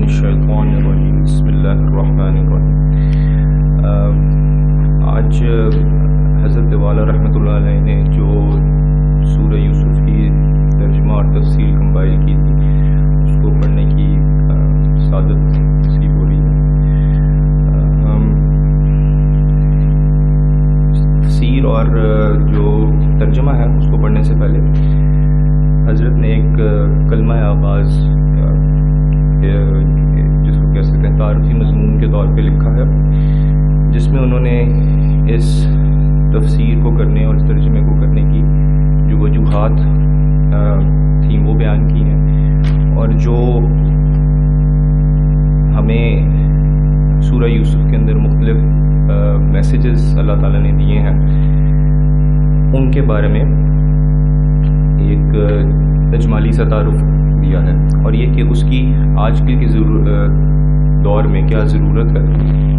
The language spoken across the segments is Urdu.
الشیطان الرجیم بسم اللہ الرحمن الرحیم۔ آج حضرت والا رحمۃ اللہ علیہ نے جو سورہ یوسف کی ترجمہ اور تفصیل کمپائل کی تھی اس کو پڑھنے کی سعادت نصیب ہو رہی ہے۔ تفسیر اور جو ترجمہ ہے اس کو پڑھنے سے پہلے حضرت نے ایک کلمہ آغاز جس کو کہہ سکتے ہیں تعارفی مضمون کے طور پہ لکھا ہے، جس میں انہوں نے اس تفسیر کو کرنے اور اس ترجمے کو کرنے کی جو وجوہات تھیں وہ بیان کی ہیں، اور جو ہمیں سورہ یوسف کے اندر مختلف میسیجز اللہ تعالیٰ نے دیے ہیں ان کے بارے میں ایک اجمالی سا تعارف دیا ہے، اور یہ کہ اس کی آج کل کی دور میں کیا ضرورت ہے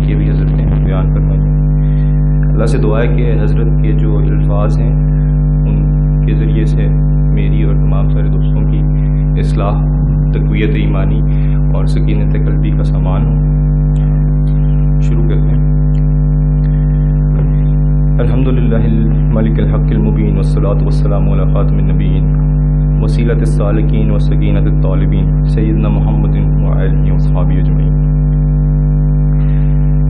یہ بھی حضرت نے بیان کرنا چاہیے۔ اللہ سے دعا ہے کہ حضرت کے جو الفاظ ہیں ان کے ذریعے سے میری اور تمام سارے دوستوں کی اصلاح، تقویت ایمانی اور سکینت قلبی کا سامان ہو۔ شروع کرتے ہیں۔ الحمدللہ الملک الحق المبین والصلاة والسلام علی خاتم النبیین وسیلۃ السالکین وسکینۃ الطالبین سیدنا محمد وآلہ وصحبہ اجمعین۔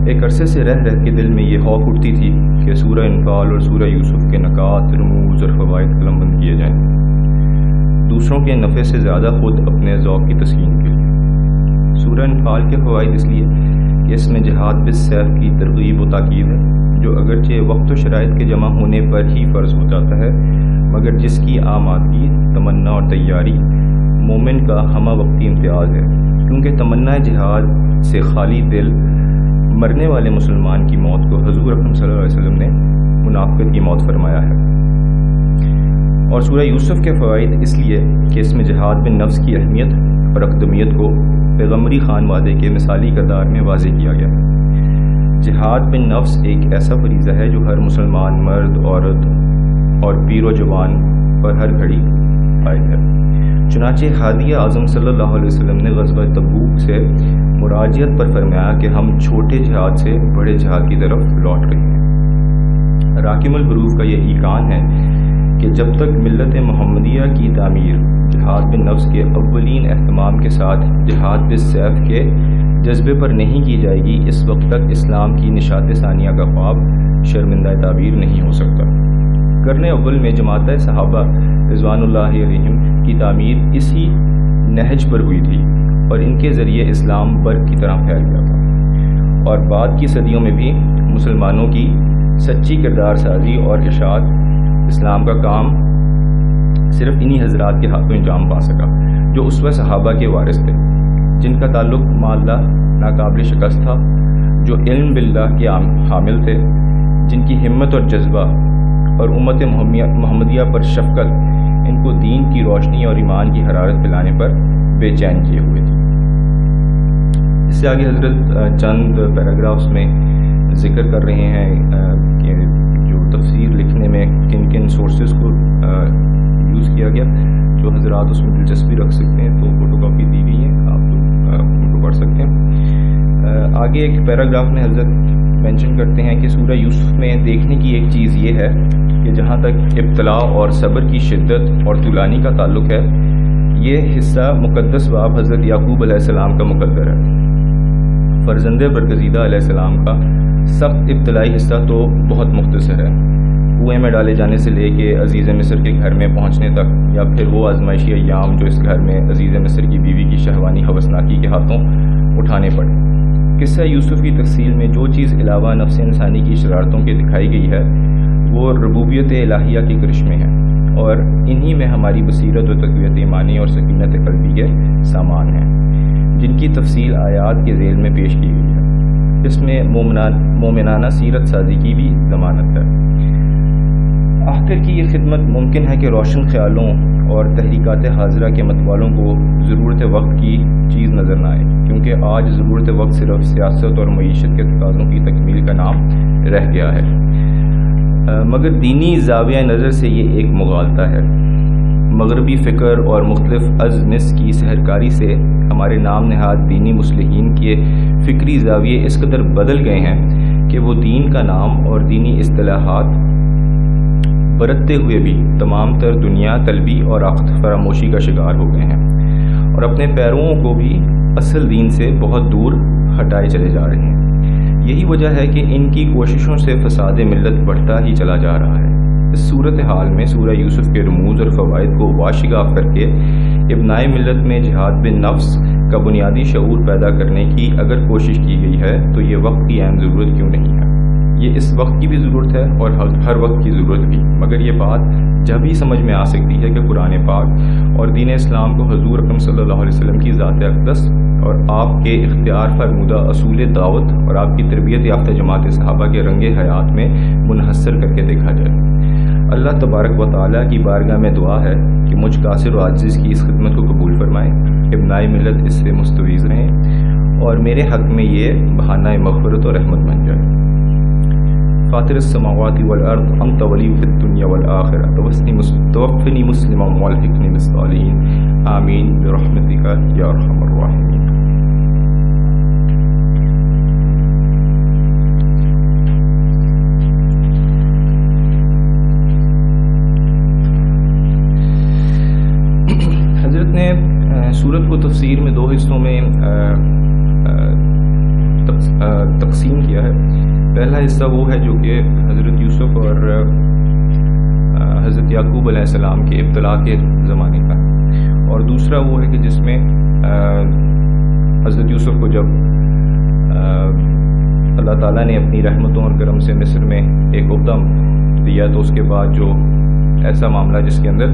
ایک عرصے سے رہ کے دل میں یہ خوف اٹھتی تھی کہ سورہ انفال اور سورہ یوسف کے نکات، رموز اور فوائد قلم بند کیے جائیں، دوسروں کے نفع سے زیادہ خود اپنے ذوق کی تسکین کے لیے۔ سورہ انفال کے فوائد اس لیے کہ اس میں جہاد بالسیف کی ترغیب و تاکید ہے، جو اگرچہ وقت و شرائط کے جمع ہونے پر ہی فرض ہو جاتا ہے، مگر جس کی آمادگی، تمنا اور تیاری مومن کا ہمہ وقتی امتیاز ہے، کیونکہ تمنا جہاد سے خالی دل مرنے والے مسلمان کی موت کو حضور اکرم صلی اللہ علیہ وسلم نے منافقت کی موت فرمایا ہے۔ اور سورہ یوسف کے فوائد اس لیے کہ اس میں جہاد بن نفس کی اہمیت اور اقدمیت کو پیغمبری خان وعدے کے مثالی کردار میں واضح کیا گیا ہے۔ جہاد بن نفس ایک ایسا فریضہ ہے جو ہر مسلمان مرد، عورت اور پیر و جوان پر ہر گھڑی عائد ہے۔ چنانچہ ہادی اعظم صلی اللہ علیہ وسلم نے غزوہ تبوک سے مراجعت پر فرمایا کہ ہم چھوٹے جہاد سے بڑے جہاد کی طرف لوٹ رہے ہیں۔ راکم الحروف کا یہ ایقان ہے کہ جب تک ملت محمدیہ کی تعمیر جہاد بن نفس کے اولین اہتمام کے ساتھ جہاد بالسیف کے جذبے پر نہیں کی جائے گی، اس وقت تک اسلام کی نشاط ثانیہ کا خواب شرمندہ تعبیر نہیں ہو سکتا۔ قرن اول میں جماعت صحابہ رضوان اللہ علیہم کی تعمیر اسی نہج پر ہوئی تھی، اور ان کے ذریعے اسلام برق کی طرح پھیل گیا تھا، اور بعد کی صدیوں میں بھی مسلمانوں کی سچی کردار سازی اور اشاعت اسلام کا کام صرف انہی حضرات کے ہاتھوں انجام پا سکا جو اسوہ صحابہ کے وارث تھے، جن کا تعلق مع اللہ ناقابل شکست تھا، جو علم باللہ کے حامل تھے، جن کی ہمت اور جذبہ اور امت محمدیہ پر شفقت ان کو دین کی روشنی اور ایمان کی حرارت پلانے پر بے چین کیے ہوئے تھی۔ اس سے آگے حضرت چند پیراگرافس میں ذکر کر رہے ہیں کہ جو تفسیر لکھنے میں کن کن سورسز کو یوز کیا گیا۔ جو حضرات اس میں دلچسپی رکھ سکتے ہیں تو فوٹو کاپی دی گئی ہے، آپ لوگ ان کو پڑھ سکتے ہیں۔ آگے ایک پیراگراف میں حضرت مینشن کرتے ہیں کہ سورہ یوسف میں دیکھنے کی ایک چیز یہ ہے کہ جہاں تک ابتلا اور صبر کی شدت اور طولانی کا تعلق ہے، یہ حصہ مقدس باپ حضرت یعقوب علیہ السلام کا مقدر ہے۔ فرزند برگزیدہ علیہ السلام کا سخت ابتلائی حصہ تو بہت مختصر ہے، کنویں میں ڈالے جانے سے لے کے عزیز مصر کے گھر میں پہنچنے تک، یا پھر وہ آزمائشی ایام جو اس گھر میں عزیز مصر کی بیوی کی شہوانی ہوسناکی کے ہاتھوں اٹھانے پڑے۔ قصہ یوسف کی تفصیل میں جو چیز علاوہ نفس انسانی کی شرارتوں کے دکھائی گئی ہے وہ ربوبیت الہیہ کے کرشمے ہیں، اور انہی میں ہماری بصیرت و تقویت ایمانی اور سکینت قلبی کے سامان ہیں، جن کی تفصیل آیات کے ذیل میں پیش کی گئی ہے۔ اس میں مومنانہ سیرت سازی کی بھی ضمانت ہے۔ آخر کی یہ خدمت ممکن ہے کہ روشن خیالوں اور تحریکات حاضرہ کے متوالوں کو ضرورت وقت کی چیز نظر نہ آئے، کیونکہ آج ضرورت وقت صرف سیاست اور معیشت کے تقاضوں کی تکمیل کا نام رہ گیا ہے، مگر دینی زاویہ نظر سے یہ ایک مغالطہ ہے۔ مغربی فکر اور مختلف ازمس کی سحرکاری سے ہمارے نام نہاد دینی مصلحین کے فکری زاویے اس قدر بدل گئے ہیں کہ وہ دین کا نام اور دینی اصطلاحات برتتے ہوئے بھی تمام تر دنیا طلبی اور عقد فراموشی کا شکار ہو گئے ہیں اور اپنے پیرووں کو بھی اصل دین سے بہت دور ہٹائے چلے جا رہے ہیں۔ یہی وجہ ہے کہ ان کی کوششوں سے فساد ملت بڑھتا ہی چلا جا رہا ہے۔ اس صورتحال میں سورہ یوسف کے رموز اور فوائد کو واشگاف کر کے ابنائے ملت میں جہاد بن نفس کا بنیادی شعور پیدا کرنے کی اگر کوشش کی گئی ہے تو یہ وقت کی اہم ضرورت کیوں نہیں ہے؟ یہ اس وقت کی بھی ضرورت ہے اور ہر وقت کی ضرورت بھی، مگر یہ بات جب ہی سمجھ میں آ سکتی ہے کہ قرآن پاک اور دین اسلام کو حضور اکرم صلی اللہ علیہ وسلم کی ذات اقدس اور آپ کے اختیار فرمودہ اصول دعوت اور آپ کی تربیت یافتہ جماعت صحابہ کے رنگ حیات میں منحصر کر کے دیکھا جائے۔ اللہ تبارک و تعالیٰ کی بارگاہ میں دعا ہے کہ مجھ قاصر و عاجز کی اس خدمت کو قبول فرمائے، ابنائے ملت اس سے مستفیض رہیں اور میرے حق میں یہ بہانہ مغفرت اور رحمت بن جائے۔ فاطر السماوات والارض انت ولی فی الدنیا والآخرہ توفنی مسلما والحقنی بالصالحین آمین برحمتک یا ارحم الراحمین۔ حضرت نے سورت کو تفسیر میں دو حصوں میں تقسیم کیا ہے۔ پہلا حصہ وہ ہے جو کہ حضرت یوسف اور حضرت یعقوب علیہ السلام کے ابتلا کے زمانے کا، اور دوسرا وہ ہے کہ جس میں حضرت یوسف کو جب اللہ تعالیٰ نے اپنی رحمتوں اور کرم سے مصر میں ایک عہدہ دیا تو اس کے بعد جو ایسا معاملہ جس کے اندر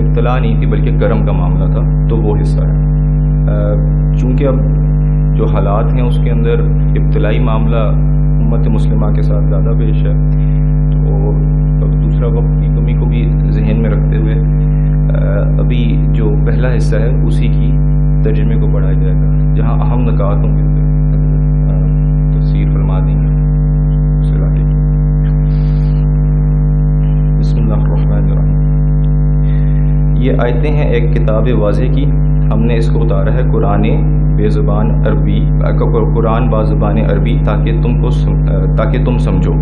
ابتلا نہیں تھی بلکہ کرم کا معاملہ تھا، تو وہ حصہ ہے۔ چونکہ اب جو حالات ہیں اس کے اندر ابتلائی معاملہ امت مسلمہ کے ساتھ زیادہ پیش ہے، تو اب دوسرا وقت کی کمی کو بھی ذہن میں رکھتے ہوئے ابھی جو پہلا حصہ ہے اسی کی ترجمے کو پڑھایا جائے گا، جہاں اہم نکات ہوں گے تفسیر فرما دیں گے۔ بسم اللہ الرحمن الرحیم۔ یہ آیتیں ہیں ایک کتاب واضح کی، ہم نے اس کو اتارا ہے قرآن بازبان عربی تاکہ تم سمجھو۔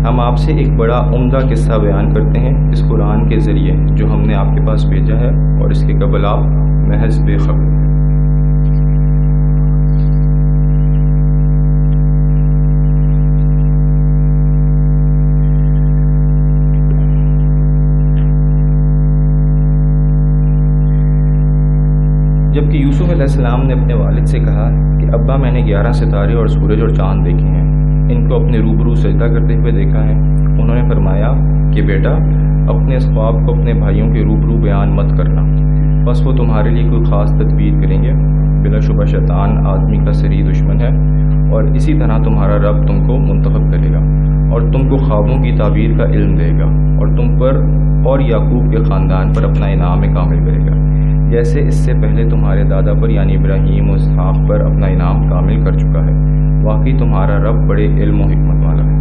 ہم آپ سے ایک بڑا عمدہ قصہ بیان کرتے ہیں اس قرآن کے ذریعے جو ہم نے آپ کے پاس بھیجا ہے، اور اس کے قبل آپ محض بے خبر ہیں۔ جبکہ یوسف علیہ السلام نے اپنے والد سے کہا کہ ابا میں نے 11 ستارے اور سورج اور چاند دیکھے ہیں، ان کو اپنے روبرو سجدہ کرتے ہوئے دیکھا ہے۔ انہوں نے فرمایا کہ بیٹا اپنے اس خواب کو اپنے بھائیوں کے روبرو بیان مت کرنا، بس وہ تمہارے لیے کوئی خاص تدبیر کریں گے۔ بلا شبہ شیطان آدمی کا سری دشمن ہے، اور اسی طرح تمہارا رب تم کو منتخب کرے گا اور تم کو خوابوں کی تعبیر کا علم دے گا، اور تم پر اور یعقوب کے خاندان پر اپنا انعام کامل کرے گا، جیسے اس سے پہلے تمہارے دادا پر یعنی ابراہیم و اسحاق پر اپنا انعام کامل کر چکا ہے۔ واقعی تمہارا رب بڑے علم و حکمت والا ہے۔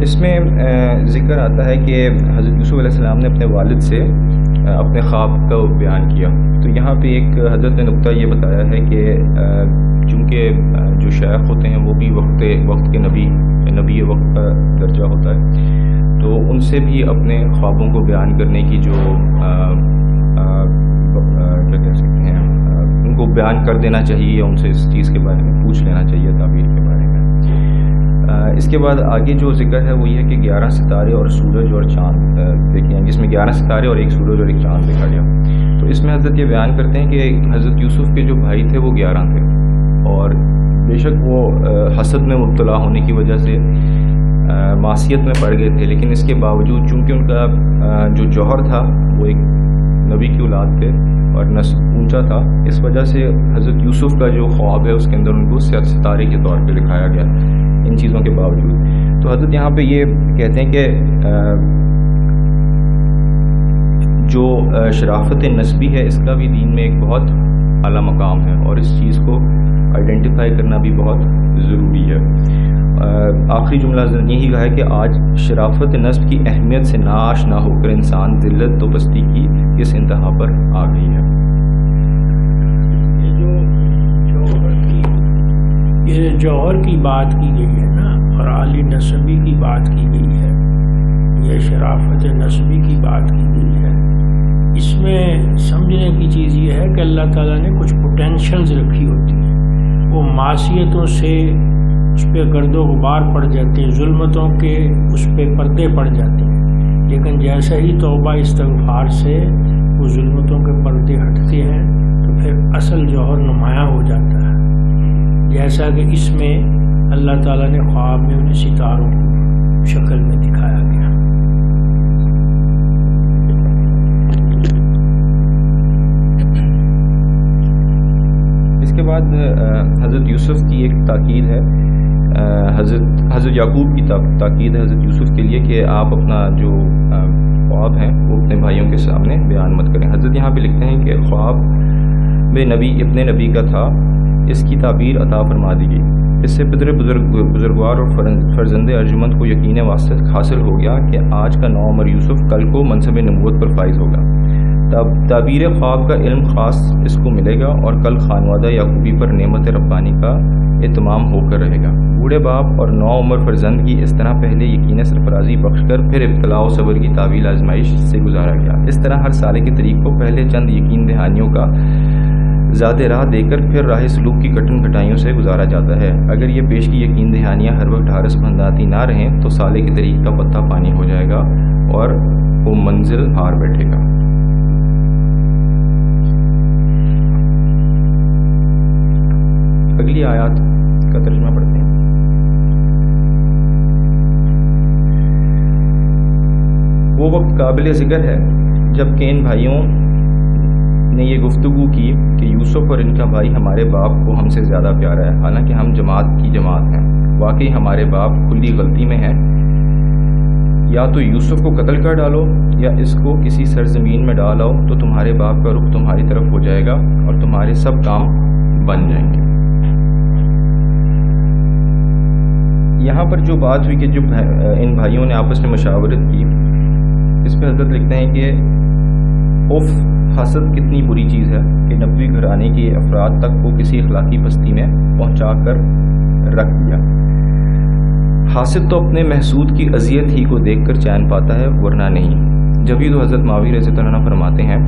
اس میں ذکر آتا ہے کہ حضرت یوسف علیہ السلام نے اپنے والد سے اپنے خواب کا بیان کیا، تو یہاں پہ ایک حضرت نے نقطہ یہ بتایا ہے کہ چونکہ جو شیخ ہوتے ہیں وہ بھی وقت کے نبی وقت کا درجہ ہوتا ہے، تو ان سے بھی اپنے خوابوں کو بیان کرنے کی جو کیا کہہ سکتے ہیں، ان کو بیان کر دینا چاہیے، ان سے اس چیز کے بارے میں پوچھ لینا چاہیے تعبیر کے بارے میں۔ اس کے بعد آگے جو ذکر ہے وہ یہ ہے کہ 11 ستارے اور سورج اور چاند دیکھے ہیں، جس میں 11 ستارے اور ایک سورج اور ایک چاند دیکھا گیا۔ تو اس میں حضرت یہ بیان کرتے ہیں کہ حضرت یوسف کے جو بھائی تھے وہ 11 تھے، اور بے شک وہ حسد میں مبتلا ہونے کی وجہ سے معصیت میں پڑ گئے تھے، لیکن اس کے باوجود چونکہ ان کا جو جوہر تھا وہ ایک نبی کی اولاد تھے اور نسب اونچا تھا، اس وجہ سے حضرت یوسف کا جو خواب ہے اس کے اندر ان کو ستارے کے طور پہ دکھایا گیا ان چیزوں کے باوجود۔ تو حضرت یہاں پہ یہ کہتے ہیں کہ جو شرافت نسبی ہے اس کا بھی دین میں ایک بہت اعلیٰ مقام ہے، اور اس چیز کو آئیڈینٹیفائی کرنا بھی بہت ضروری ہے۔ آخری جملہ یہی کہا ہے کہ آج شرافت نسب کی اہمیت سے ناآشنا ہو کر انسان ذلت و پستی کی اس انتہا پر آ گئی ہے۔ یہ جوہر کی بات کی گئی ہے نا، اور عالی نسبی کی بات کی گئی ہے، یہ شرافت نسبی کی بات کی گئی ہے۔ اس میں سمجھنے کی چیز یہ ہے کہ اللہ تعالیٰ نے کچھ پوٹینشلز رکھی ہوتی ہیں، وہ معصیتوں سے اس پہ گرد و غبار پڑ جاتے ہیں، ظلمتوں کے اس پہ پردے پڑ جاتے ہیں، لیکن جیسا ہی توبہ استغفار سے وہ ظلمتوں کے پردے ہٹتے ہیں تو پھر اصل جوہر نمایاں ہو جاتا ہے، جیسا کہ اس میں اللہ تعالیٰ نے خواب میں انہیں ستاروں کی شکل میں دکھایا گیا۔ اس کے بعد حضرت یوسف کی ایک تاکید ہے، حضرت یعقوب کی تاکید ہے حضرت یوسف کے لیے کہ آپ اپنا جو خواب ہیں وہ اپنے بھائیوں کے سامنے بیان مت کریں۔ حضرت یہاں پہ لکھتے ہیں کہ خواب میں ابن نبی کا تھا، اس کی تعبیر عطا فرما دی گئی، اس سے پدر بزرگوار اور فرزند ارجمند کو یقین حاصل ہو گیا کہ آج کا نوعمر یوسف کل کو منصب نبوت پر فائز ہوگا۔ تعبیر خواب کا علم خاص اس کو ملے گا اور کل خانوادہ یعقوبی پر نعمت ربانی کا اتمام ہو کر رہے گا۔ بوڑھے باپ اور نو عمر فرزند کی اس طرح پہلے یقین سرفرازی بخش کر پھر ابتلاء و صبر کی طویل آزمائش سے گزارا گیا۔ اس طرح ہر سالے کے طریق کو پہلے چند یقین دہانیوں کا زیادہ راہ دے کر پھر راہ سلوک کی کٹن کٹائیوں سے گزارا جاتا ہے۔ اگر یہ پیش کی یقین دہانیاں ہر وقت ڈھارس بنداتی نہ رہیں تو سالے کے طریق کا پتہ پانی ہو جائے گا اور وہ منزل ہار بیٹھے گا۔ اگلی آیات کا ترجمہ پڑھتے ہیں۔ وہ وقت قابل ذکر ہے جب کہ ان بھائیوں نے یہ گفتگو کی کہ یوسف اور ان کا بھائی ہمارے باپ کو ہم سے زیادہ پیارا ہے، حالانکہ ہم جماعت کی جماعت ہیں۔ واقعی ہمارے باپ کھلی غلطی میں ہیں، یا تو یوسف کو قتل کر ڈالو یا اس کو کسی سرزمین میں ڈال آؤ تو تمہارے باپ کا رخ تمہاری طرف ہو جائے گا اور تمہارے سب کام بن جائیں گے۔ یہاں پر جو بات ہوئی کہ جو ان بھائیوں نے آپس میں مشاورت کی، اس پہ حضرت لکھتے ہیں کہ حسد کتنی بری چیز ہے کہ نبوی گھرانے کے افراد تک کو کسی اخلاقی پستی میں پہنچا کر رکھ دیا۔ حاسد تو اپنے محسود کی اذیت ہی کو دیکھ کر چین پاتا ہے ورنہ نہیں۔ جبھی تو حضرت ماوی رضی اللہ عنہ فرماتے ہیں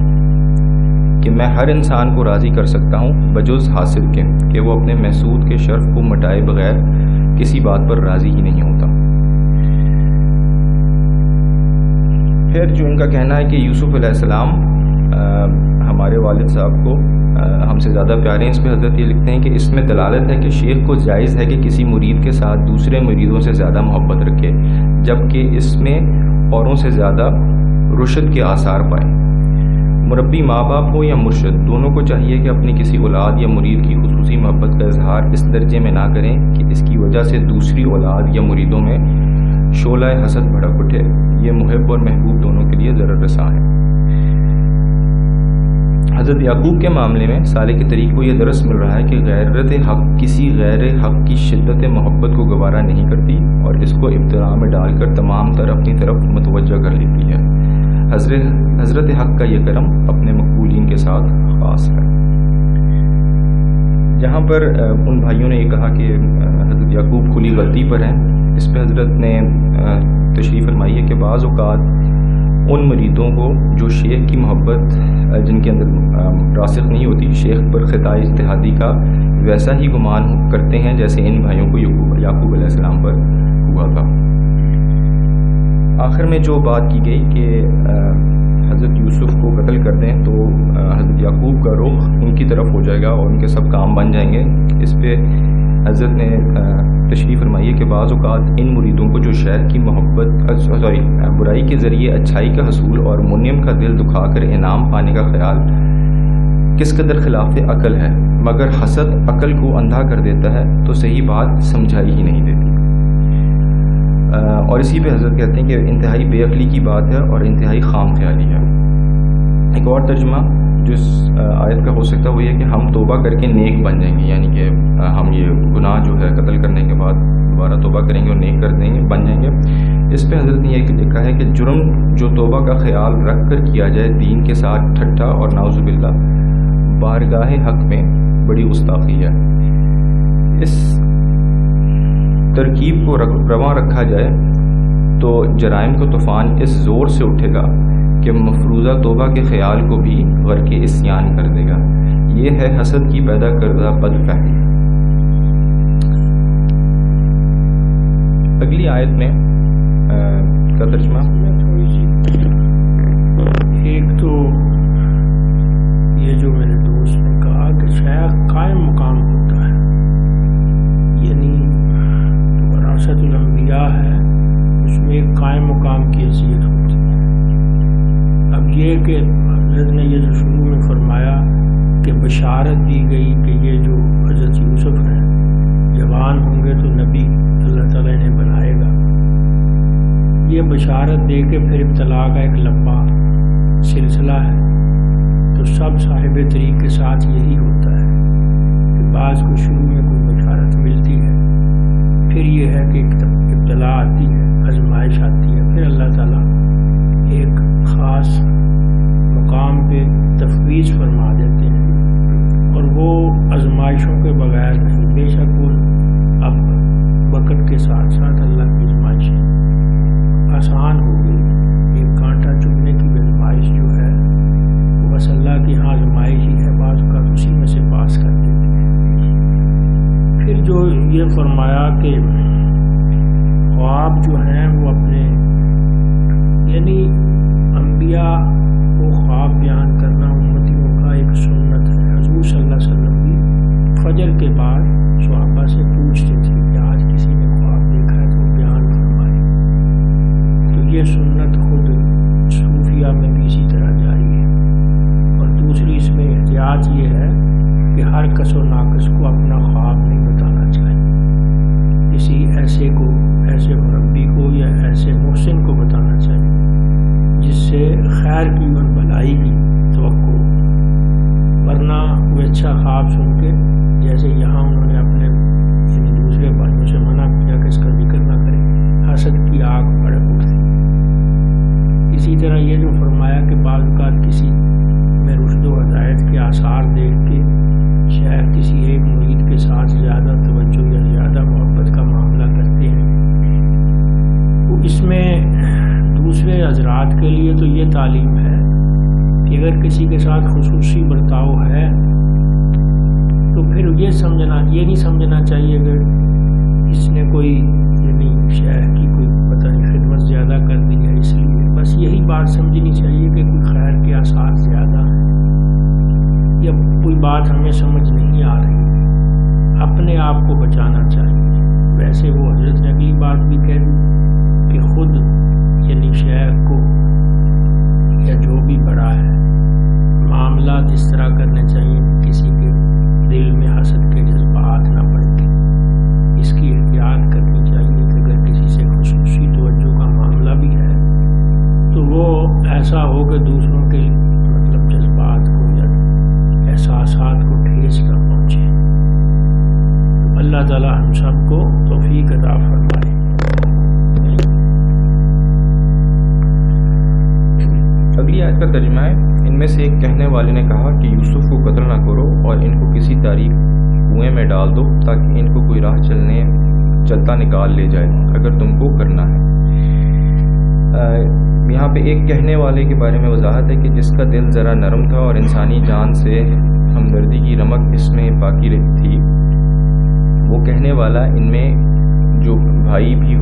کہ میں ہر انسان کو راضی کر سکتا ہوں بجز حاسد کے کہ وہ اپنے محسود کے شرف کو مٹائے بغیر کسی بات پر راضی ہی نہیں ہوتا۔ پھر جو ان کا کہنا ہے کہ یوسف علیہ السلام ہمارے والد صاحب کو ہم سے زیادہ پیارے ہیں، اس پہ حضرت یہ لکھتے ہیں کہ اس میں دلالت ہے کہ شیخ کو جائز ہے کہ کسی مرید کے ساتھ دوسرے مریدوں سے زیادہ محبت رکھے، جبکہ اس میں اوروں سے زیادہ رشد کے آثار پائے۔ مربی ماں باپ ہو یا مرشد، دونوں کو چاہیے کہ اپنی کسی اولاد یا مرید کی خصوصی محبت کا اظہار اس درجے میں نہ کریں کہ اس کی وجہ سے دوسری اولاد یا مریدوں میں شعلہ حسد بھڑک اٹھے۔ یہ محب اور محبوب دونوں کے لیے ضرر رساں ہے۔ حضرت یعقوب کے معاملے میں سالے کے طریق کو یہ درس مل رہا ہے کہ غیرت حق کسی غیر حق کی شدت محبت کو گوارا نہیں کرتی اور اس کو ابتلاء میں ڈال کر تمام تر اپنی طرف متوجہ کر لیتی ہے۔ حضرت حق کا یہ کرم اپنے مقبولین کے ساتھ خاص ہے۔ جہاں پر ان بھائیوں نے یہ کہا کہ حضرت یعقوب کھلی غلطی پر ہیں، اس پہ حضرت نے تشریح فرمائی ہے کہ بعض اوقات ان مریدوں کو جو شیخ کی محبت جن کے اندر راسخ نہیں ہوتی، شیخ پر خطا اجتہادی کا ویسا ہی گمان کرتے ہیں جیسے ان بھائیوں کو یعقوب علیہ السلام پر ہوا تھا۔ آخر میں جو بات کی گئی کہ حضرت یوسف کو قتل کر دیں تو حضرت یعقوب کا رخ ان کی طرف ہو جائے گا اور ان کے سب کام بن جائیں گے. اس پہ حضرت نے تشریح فرمائی ہے کہ بعض اوقات ان مریدوں کو جو شیخ کی برائی کے ذریعے اچھائی کا حصول اور منعم کا دل دکھا کر انعام پانے کا خیال کس قدر خلاف عقل ہے، مگر حسد عقل کو اندھا کر دیتا ہے تو صحیح بات سمجھائی ہی نہیں دیتی. اور اسی پہ حضرت کہتے ہیں کہ انتہائی بے عقلی کی بات ہے اور انتہائی خام خیالی ہے. ایک اور ترجمہ جو اس آیت کا ہو سکتا ہے وہ یہ کہ ہم توبہ کر کے نیک بن جائیں گے، یعنی کہ ہم یہ گناہ جو ہے قتل کرنے کے بعد دوبارہ توبہ کریں گے اور نیک کر دیں گے، بن جائیں گے. اس پہ حضرت نے یہ لکھا ہے کہ جرم جو توبہ کا خیال رکھ کر کیا جائے دین کے ساتھ ٹھٹا اور نعوذ باللہ بارگاہ حق میں بڑی گستاخی ہے. اس ترکیب کو رواں رکھا جائے تو جرائم کا طوفان اس زور سے اٹھے گا کہ مفروضہ توبہ کے خیال کو بھی غرق عصیان کر دے گا. یہ ہے حسد کی پیدا کردہ بدفہمی. اگلی آیت میں کا ترجمہ ایک تو یہ جو میرے دوست نے کہا کہ شیخ قائم مقام ہوتا ہے، یعنی وراثت الانبیاء ہے، اس میں ایک قائم مقام کی حیثیت ہوتی ہے. اب یہ کہ حضرت نے یہ جو شروع میں فرمایا کہ بشارت دی گئی کہ یہ جو حضرت یوسف ہیں جوان ہوں گے تو نبی اللہ تعالیٰ انہیں بنائے گا، یہ بشارت دے کے پھر ابتلا کا ایک لمبا سلسلہ ہے. تو سب صاحب طریق کے ساتھ یہی ہوتا ہے کہ بعض کو شروع میں کوئی بشارت ملتی ہے، پھر یہ ہے کہ ابتلا آتی ہے، آزمائش آتی ہے، پھر اللہ تعالیٰ ایک خاص مقام پہ تفویض فرما دیتے ہیں اور وہ آزمائشوں کے بغیر نہیں. بے شک وہ اب وقت کے ساتھ ساتھ اللہ کی آزمائشیں آسان ہو گئی. ایک کانٹا چبھنے کی آزمائش جو ہے وہ بس اللہ کی ہاں آزمائش ہی ہے، بعض کا اسی میں سے پاس کر دیتے ہیں. پھر جو یہ فرمایا کہ خواب جو ہیں وہ اپنے یعنی انبیاء کو خواب بیان کرنا امتیوں کا ایک سنت ہے. حضور صلی اللہ علیہ وسلم بھی فجر کے بعد صحابہ سے پوچھتے تھے کہ آج کسی نے خواب دیکھا ہے تو وہ بیان فرمائے. تو یہ سنت خود صوفیہ میں بھی اسی طرح جاری ہے. اور دوسری اس میں احتیاط یہ ہے کہ ہر کس و ناقص کو اپنا خواب نہیں بتانا چاہیے. کسی ایسے مربی کو یا ایسے محسن کو بتانا چاہیے جس سے خیر کی اور بھلائی کی توقع ہو. ورنہ وہ اچھا خواب سن کے جیسے یہاں انہوں نے اپنے یعنی دوسرے بھائیوں سے منع کیا کہ اس کا ذکر نہ کریں، حسد کی آگ بھڑک اٹھتی. اسی طرح یہ جو فرمایا کہ بعض اوقات کسی میں رشد و ہدایت کے آثار دیکھ کے شاید کسی ایک مرید کے ساتھ زیادہ توجہ یا زیادہ محبت کا معاملہ کرتے ہیں، تو اس میں دوسرے حضرات کے لیے تو یہ تعلیم ہے کہ اگر کسی کے ساتھ خصوصی برتاؤ ہے تو پھر یہ نہیں سمجھنا چاہیے کہ اس نے کوئی یعنی شیخ کی کوئی پتہ نہیں خدمت زیادہ کر دی ہے اس لیے. بس یہی بات سمجھنی چاہیے کہ کوئی خیر کے آثار زیادہ ہیں یا کوئی بات ہمیں سمجھ نہیں آ رہی، اپنے آپ کو بچانا چاہیے. ویسے وہ حضرت نے اگلی بات بھی کہہ دی کہ خود یعنی شیخ کو یا جو بھی بڑا ہے معاملات اس طرح کرنے چاہیے کہ کسی کے دل میں حسد کے جذبات نہ بڑھیں. اس کی احتیاط کرنی چاہیے کہ اگر کسی سے خصوصی توجہ کا معاملہ بھی ہے تو وہ ایسا ہو کہ دوسروں کے مطلب جذبات کو یا احساسات کو ٹھیس نہ پہنچے. تو اللہ تعالی ہم سب کو توفیق عطا فرمائے. اگلی آیت کا ترجمہ ہے ان میں سے ایک کہنے والے نے کہا کہ یوسف کو قتل نہ کرو اور ان کو کسی تاریک کنویں میں ڈال دو تاکہ ان کو کوئی راہ چلتا نکال لے جائے اگر تم کو کرنا ہے. یہاں پہ ایک کہنے والے کے بارے میں وضاحت ہے کہ جس کا دل ذرا نرم تھا اور انسانی جان سے ہمدردی کی رمق اس میں باقی تھی. وہ کہنے والا ان میں جو بھائی بھی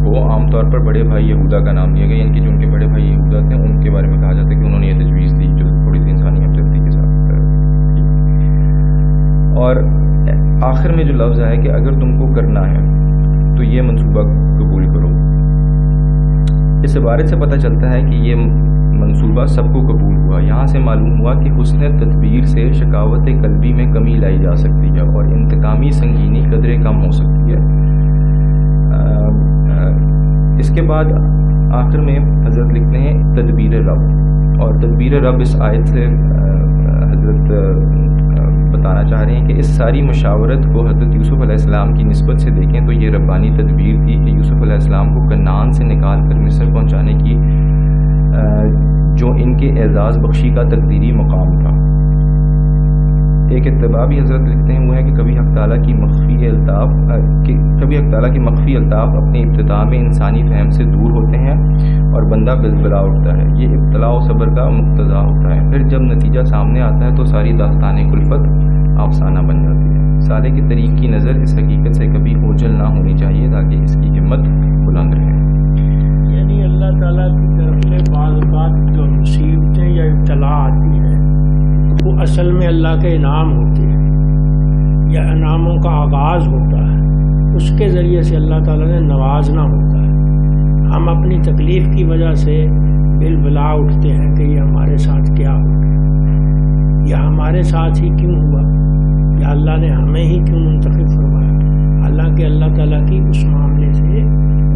ہو، عام طور پر بڑے بھائی یہودا کا نام لیا گیا، یعنی کہ جو ان کے بڑے بھائی یہودا تھے ان کے بارے میں کہا جاتا ہے کہ انہوں نے یہ تجویز دی جو تھوڑی سی انسانی ہمدردی کے ساتھ اور آخر میں جو لفظ ہے کہ اگر تم کو کرنا ہے تو یہ منصوبہ قبول کرو۔ اس عبارت سے پتہ چلتا ہے کہ یہ منصوبہ سب کو قبول ہوا۔ یہاں سے معلوم ہوا کہ حسن تدبیر سے شکاوت قلبی میں کمی لائی جا سکتی ہے اور انتقامی سنگینی قدرے کم ہو سکتی ہے۔ اس کے بعد آخر میں حضرت لکھتے ہیں تدبیر رب، اور تدبیر رب اس آیت سے حضرت بتانا چاہ رہے ہیں کہ اس ساری مشاورت کو حضرت یوسف علیہ السلام کی نسبت سے دیکھیں تو یہ ربانی تدبیر تھی کہ یوسف علیہ السلام کو کنعان سے نکال کر مصر پہنچانے کی جو ان کے اعزاز بخشی کا تقدیری مقام تھا۔ ایک اتباع بھی حضرت لکھتے ہیں وہ ہے کہ کبھی حق تعالیٰ کی مخفی الطاف اپنے ابتداء میں انسانی فہم سے دور ہوتے ہیں اور بندہ بلبلا اٹھتا ہے، یہ ابتلاء و صبر کا مقتضا ہوتا ہے، پھر جب نتیجہ سامنے آتا ہے تو ساری داستان کلفت افسانہ بن جاتی ہے۔ سالے کے طریق کی نظر اس حقیقت سے کبھی اوجھل نہ ہونی چاہیے تاکہ اس کی ہمت بلند رہے۔ یعنی اللہ تعالیٰ کی طرف سے بعض اوقات جو مصیبتیں یا ابتلاء آتی ہیں وہ اصل میں اللہ کے انعام ہوتے ہیں یا انعاموں کا آغاز ہوتا ہے، اس کے ذریعے سے اللہ تعالیٰ نے نوازنا ہوتا ہے۔ ہم اپنی تکلیف کی وجہ سے بلبلا اٹھتے ہیں کہ یہ ہمارے ساتھ کیا ہو گیا، یا ہمارے ساتھ ہی کیوں ہوا، یا اللہ نے ہمیں ہی کیوں منتخب فرمایا، حالانکہ اللہ تعالیٰ کی اس معاملے سے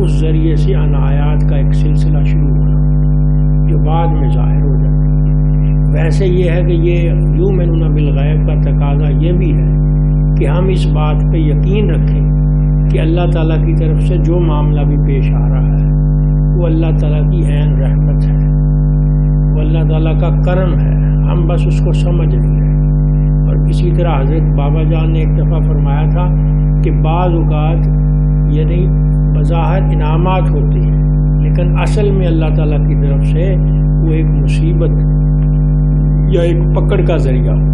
اس ذریعے سے عنایات کا ایک سلسلہ شروع ہونا جو بعد میں ظاہر ہو جاتا ہے۔ ویسے یہ ہے کہ یہ یؤمنون بالغیب کا تقاضا یہ بھی ہے کہ ہم اس بات پہ یقین رکھیں کہ اللہ تعالیٰ کی طرف سے جو معاملہ بھی پیش آ رہا ہے وہ اللہ تعالیٰ کی عین رحمت ہے، وہ اللہ تعالیٰ کا کرم ہے، ہم بس اس کو سمجھ نہیں رہے۔ اور اسی طرح حضرت بابا جان نے ایک دفعہ فرمایا تھا کہ بعض اوقات یعنی بظاہر انعامات ہوتے ہیں لیکن اصل میں اللہ تعالیٰ کی طرف سے وہ ایک مصیبت یا ایک پکڑ کا ذریعہ ہو۔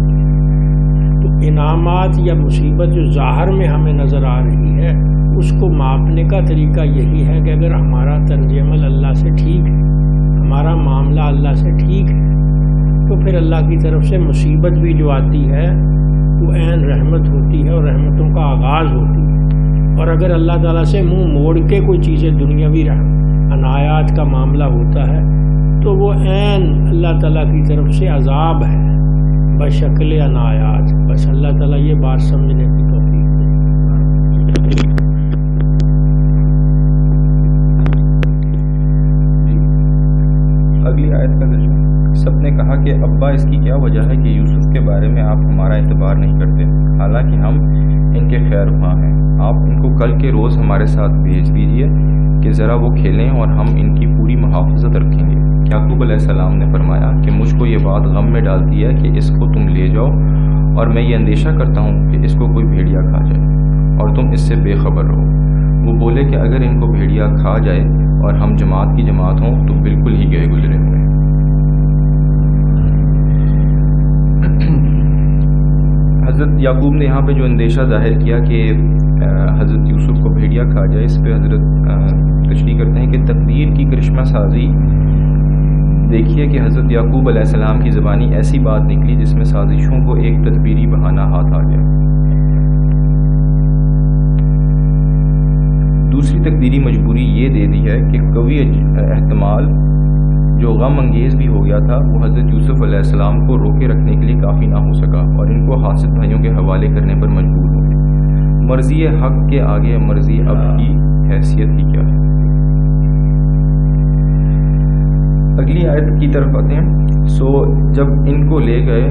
تو انعامات یا مصیبت جو ظاہر میں ہمیں نظر آ رہی ہے اس کو ماپنے کا طریقہ یہی ہے کہ اگر ہمارا طرز عمل اللہ سے ٹھیک ہے، ہمارا معاملہ اللہ سے ٹھیک ہے، تو پھر اللہ کی طرف سے مصیبت بھی جو آتی ہے وہ عین رحمت ہوتی ہے اور رحمتوں کا آغاز ہوتی ہے۔ اور اگر اللہ تعالیٰ سے منہ موڑ کے کوئی چیزیں دنیاوی عنایات کا معاملہ ہوتا ہے تو وہ عین اللہ تعالیٰ کی طرف سے عذاب ہے بشکل عنایات۔ بس اللہ تعالیٰ یہ بات سمجھنے کی توفیق دے۔ اگلی آیت کا ترجمہ۔ سب نے کہا کہ ابا اس کی کیا وجہ ہے کہ یوسف کے بارے میں آپ ہمارا اعتبار نہیں کرتے، حالانکہ ہم ان کے خیر خواہ ہیں۔ آپ ان کو کل کے روز ہمارے ساتھ بھیج دیجیے کہ ذرا وہ کھیلیں اور ہم ان کی پوری محافظت رکھیں گے۔ یعقوب علیہ السلام نے فرمایا کہ مجھ کو یہ بات غم میں ڈالتی ہے کہ اس کو تم لے جاؤ اور میں یہ اندیشہ کرتا ہوں کہ اس کو کوئی بھیڑیا کھا جائے اور تم اس سے بے خبر رہو۔ وہ بولے کہ اگر ان کو بھیڑیا کھا جائے اور ہم جماعت کی جماعت ہوں تو بالکل ہی گئے گزرے ہوئے۔ حضرت یعقوب نے یہاں پہ جو اندیشہ ظاہر کیا کہ حضرت یوسف کو بھیڑیا کھا جائے، اس پہ حضرت تشریح کرتے ہیں کہ تقدیر کی کرشمہ سازی دیکھیے کہ حضرت یعقوب علیہ السلام کی زبانی ایسی بات نکلی جس میں سازشوں کو ایک تدبیری بہانہ ہاتھ آ گیا۔ دوسری تقدیری مجبوری یہ دے دی ہے کہ قوی احتمال جو غم انگیز بھی ہو گیا تھا وہ حضرت یوسف علیہ السلام کو روکے رکھنے کے لیے کافی نہ ہو سکا اور ان کو حاسد بھائیوں کے حوالے کرنے پر مجبور ہو گئے۔ مرضی حق کے آگے مرضی اب کی حیثیت ہی کیا ہے۔ اگلی آیت کی طرف آتے ہیں۔ سو جب ان کو لے گئے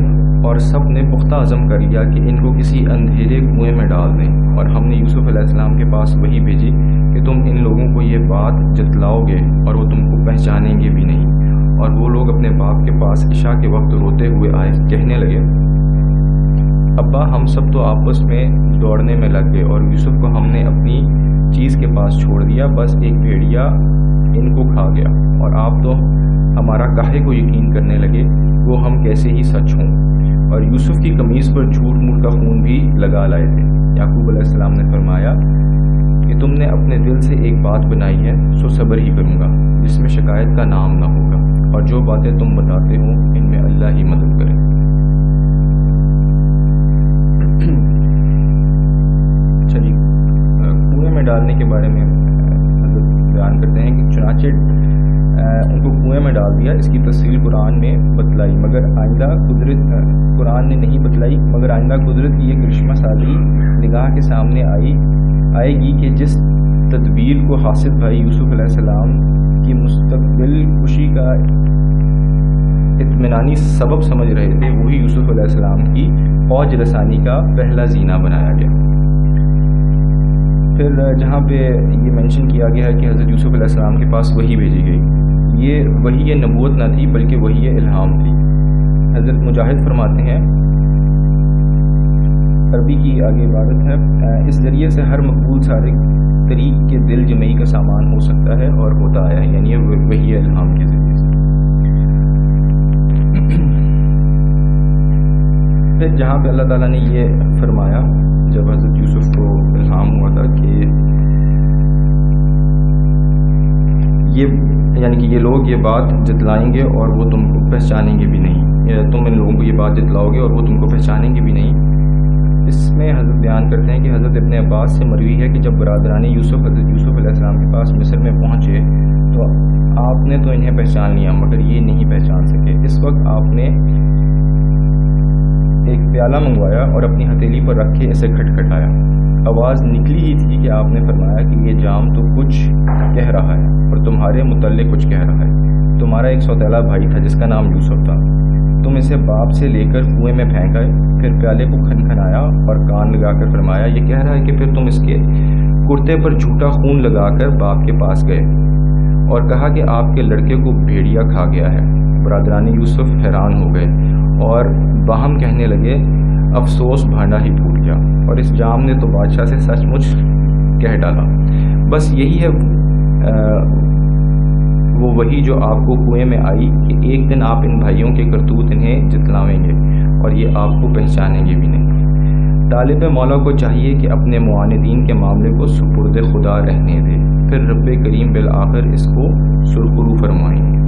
اور سب نے پختہ عزم کر لیا کہ ان کو کسی اندھیرے کنویں میں ڈال دیں، اور ہم نے یوسف علیہ السلام کے پاس وہی بھیجی کہ تم ان لوگوں کو یہ بات جتلاؤ گے اور وہ تم کو پہچانیں گے بھی نہیں۔ اور وہ لوگ اپنے باپ کے پاس عشاء کے وقت روتے ہوئے آئے، کہنے لگے ابا ہم سب تو آپس میں دوڑنے میں لگ گئے اور یوسف کو ہم نے اپنی چیز کے پاس چھوڑ دیا، بس ایک بھیڑیا ان کو کھا گیا، اور آپ تو ہمارا کاہے کو یقین کرنے لگے، وہ ہم کیسے ہی سچ ہوں۔ اور یوسف کی قمیص پر جھوٹ موٹ کا خون بھی لگا لائے تھے۔ یعقوب علیہ السلام نے فرمایا کہ تم نے اپنے دل سے ایک بات بنائی ہے، سو صبر ہی کروں گا، جس میں شکایت کا نام نہ ہوگا، اور جو باتیں تم بتاتے ہو ان میں اللہ ہی مدد کرے۔ اچھا جی، کنویں میں ڈالنے کے بارے میں حضرت بیان کرتے ہیں کہ چنانچہ ان کو کنویں میں ڈال دیا، اس کی تفصیل قرآن نے بتلائی، مگر آئندہ قرآن نے نہیں بتلائی، مگر آئندہ قدرت کی یہ کرشمہ سازی نگاہ کے سامنے آئے گی کہ جس تدبیر کو حاسد بھائی یوسف علیہ السلام کی مستقبل خوشی کا اطمینانی سبب سمجھ رہے تھے، وہی یوسف علیہ السلام کی فوج رسانی کا پہلا زینہ بنایا گیا۔ پھر جہاں پہ یہ مینشن کیا گیا ہے کہ حضرت یوسف علیہ السلام کے پاس وحی بھیجی گئی، یہ وحی نبوت نہ تھی بلکہ وحی الہام تھی۔ حضرت مجاہد فرماتے ہیں، عربی کی آگے عبارت ہے، اس ذریعے سے ہر مقبول سارے طریق کے دل جمعی کا سامان ہو سکتا ہے اور ہوتا آیا ہے، یعنی وحی الہام کے ذریعے سے۔ پھر جہاں پہ اللہ تعالیٰ نے یہ فرمایا جب حضرت یوسف کو الہام ہوا تھا کہ یہ لوگ یہ بات جتلائیں گے اور وہ تم کو پہچانیں گے بھی نہیں، تم ان لوگوں کو یہ بات جتلاؤ گے اور وہ تم کو پہچانیں گے بھی نہیں۔ اس میں حضرت بیان کرتے ہیں کہ حضرت ابن عباس سے مروی ہے کہ جب برادران یوسف حضرت یوسف علیہ السلام کے پاس مصر میں پہنچے تو آپ نے تو انہیں پہچان لیا مگر یہ نہیں پہچان سکے۔ اس وقت آپ نے ایک پیالہ منگوایا اور اپنی ہتھیلی پر رکھ کے اسے کھٹکھٹایا، آواز نکلی ہی تھی کہ آپ نے فرمایا کہ یہ جام تو کچھ کہہ رہا ہے اور تمہارے متعلق کچھ کہہ رہا ہے۔ تمہارا ایک سوتیلا بھائی تھا جس کا نام یوسف تھا، تم اسے باپ سے لے کر کنویں میں پھینک آئے۔ پھر پیالے کو کھنکھنایا اور کان لگا کر فرمایا، یہ کہہ رہا ہے کہ پھر تم اس کے کرتے پر جھوٹا خون لگا کر باپ کے پاس گئے اور کہا کہ آپ کے لڑکے کو بھیڑیا کھا گیا ہے۔ برادران یوسف حیران ہو گئے اور باہم کہنے لگے، افسوس بھانڈا ہی پھوٹ گیا، اور اس جام نے تو بادشاہ سے سچ مچ کہہ ڈالا۔ بس یہی ہے وہ وہی جو آپ کو کنویں میں آئی کہ ایک دن آپ ان بھائیوں کے کرتوت انہیں جتلاویں گے اور یہ آپ کو پہچانیں گے بھی نہیں۔ طالب مولا کو چاہیے کہ اپنے معاندین کے معاملے کو سپرد خدا رہنے دے، پھر رب کریم بالآخر اس کو سرخرو فرمائیں گے۔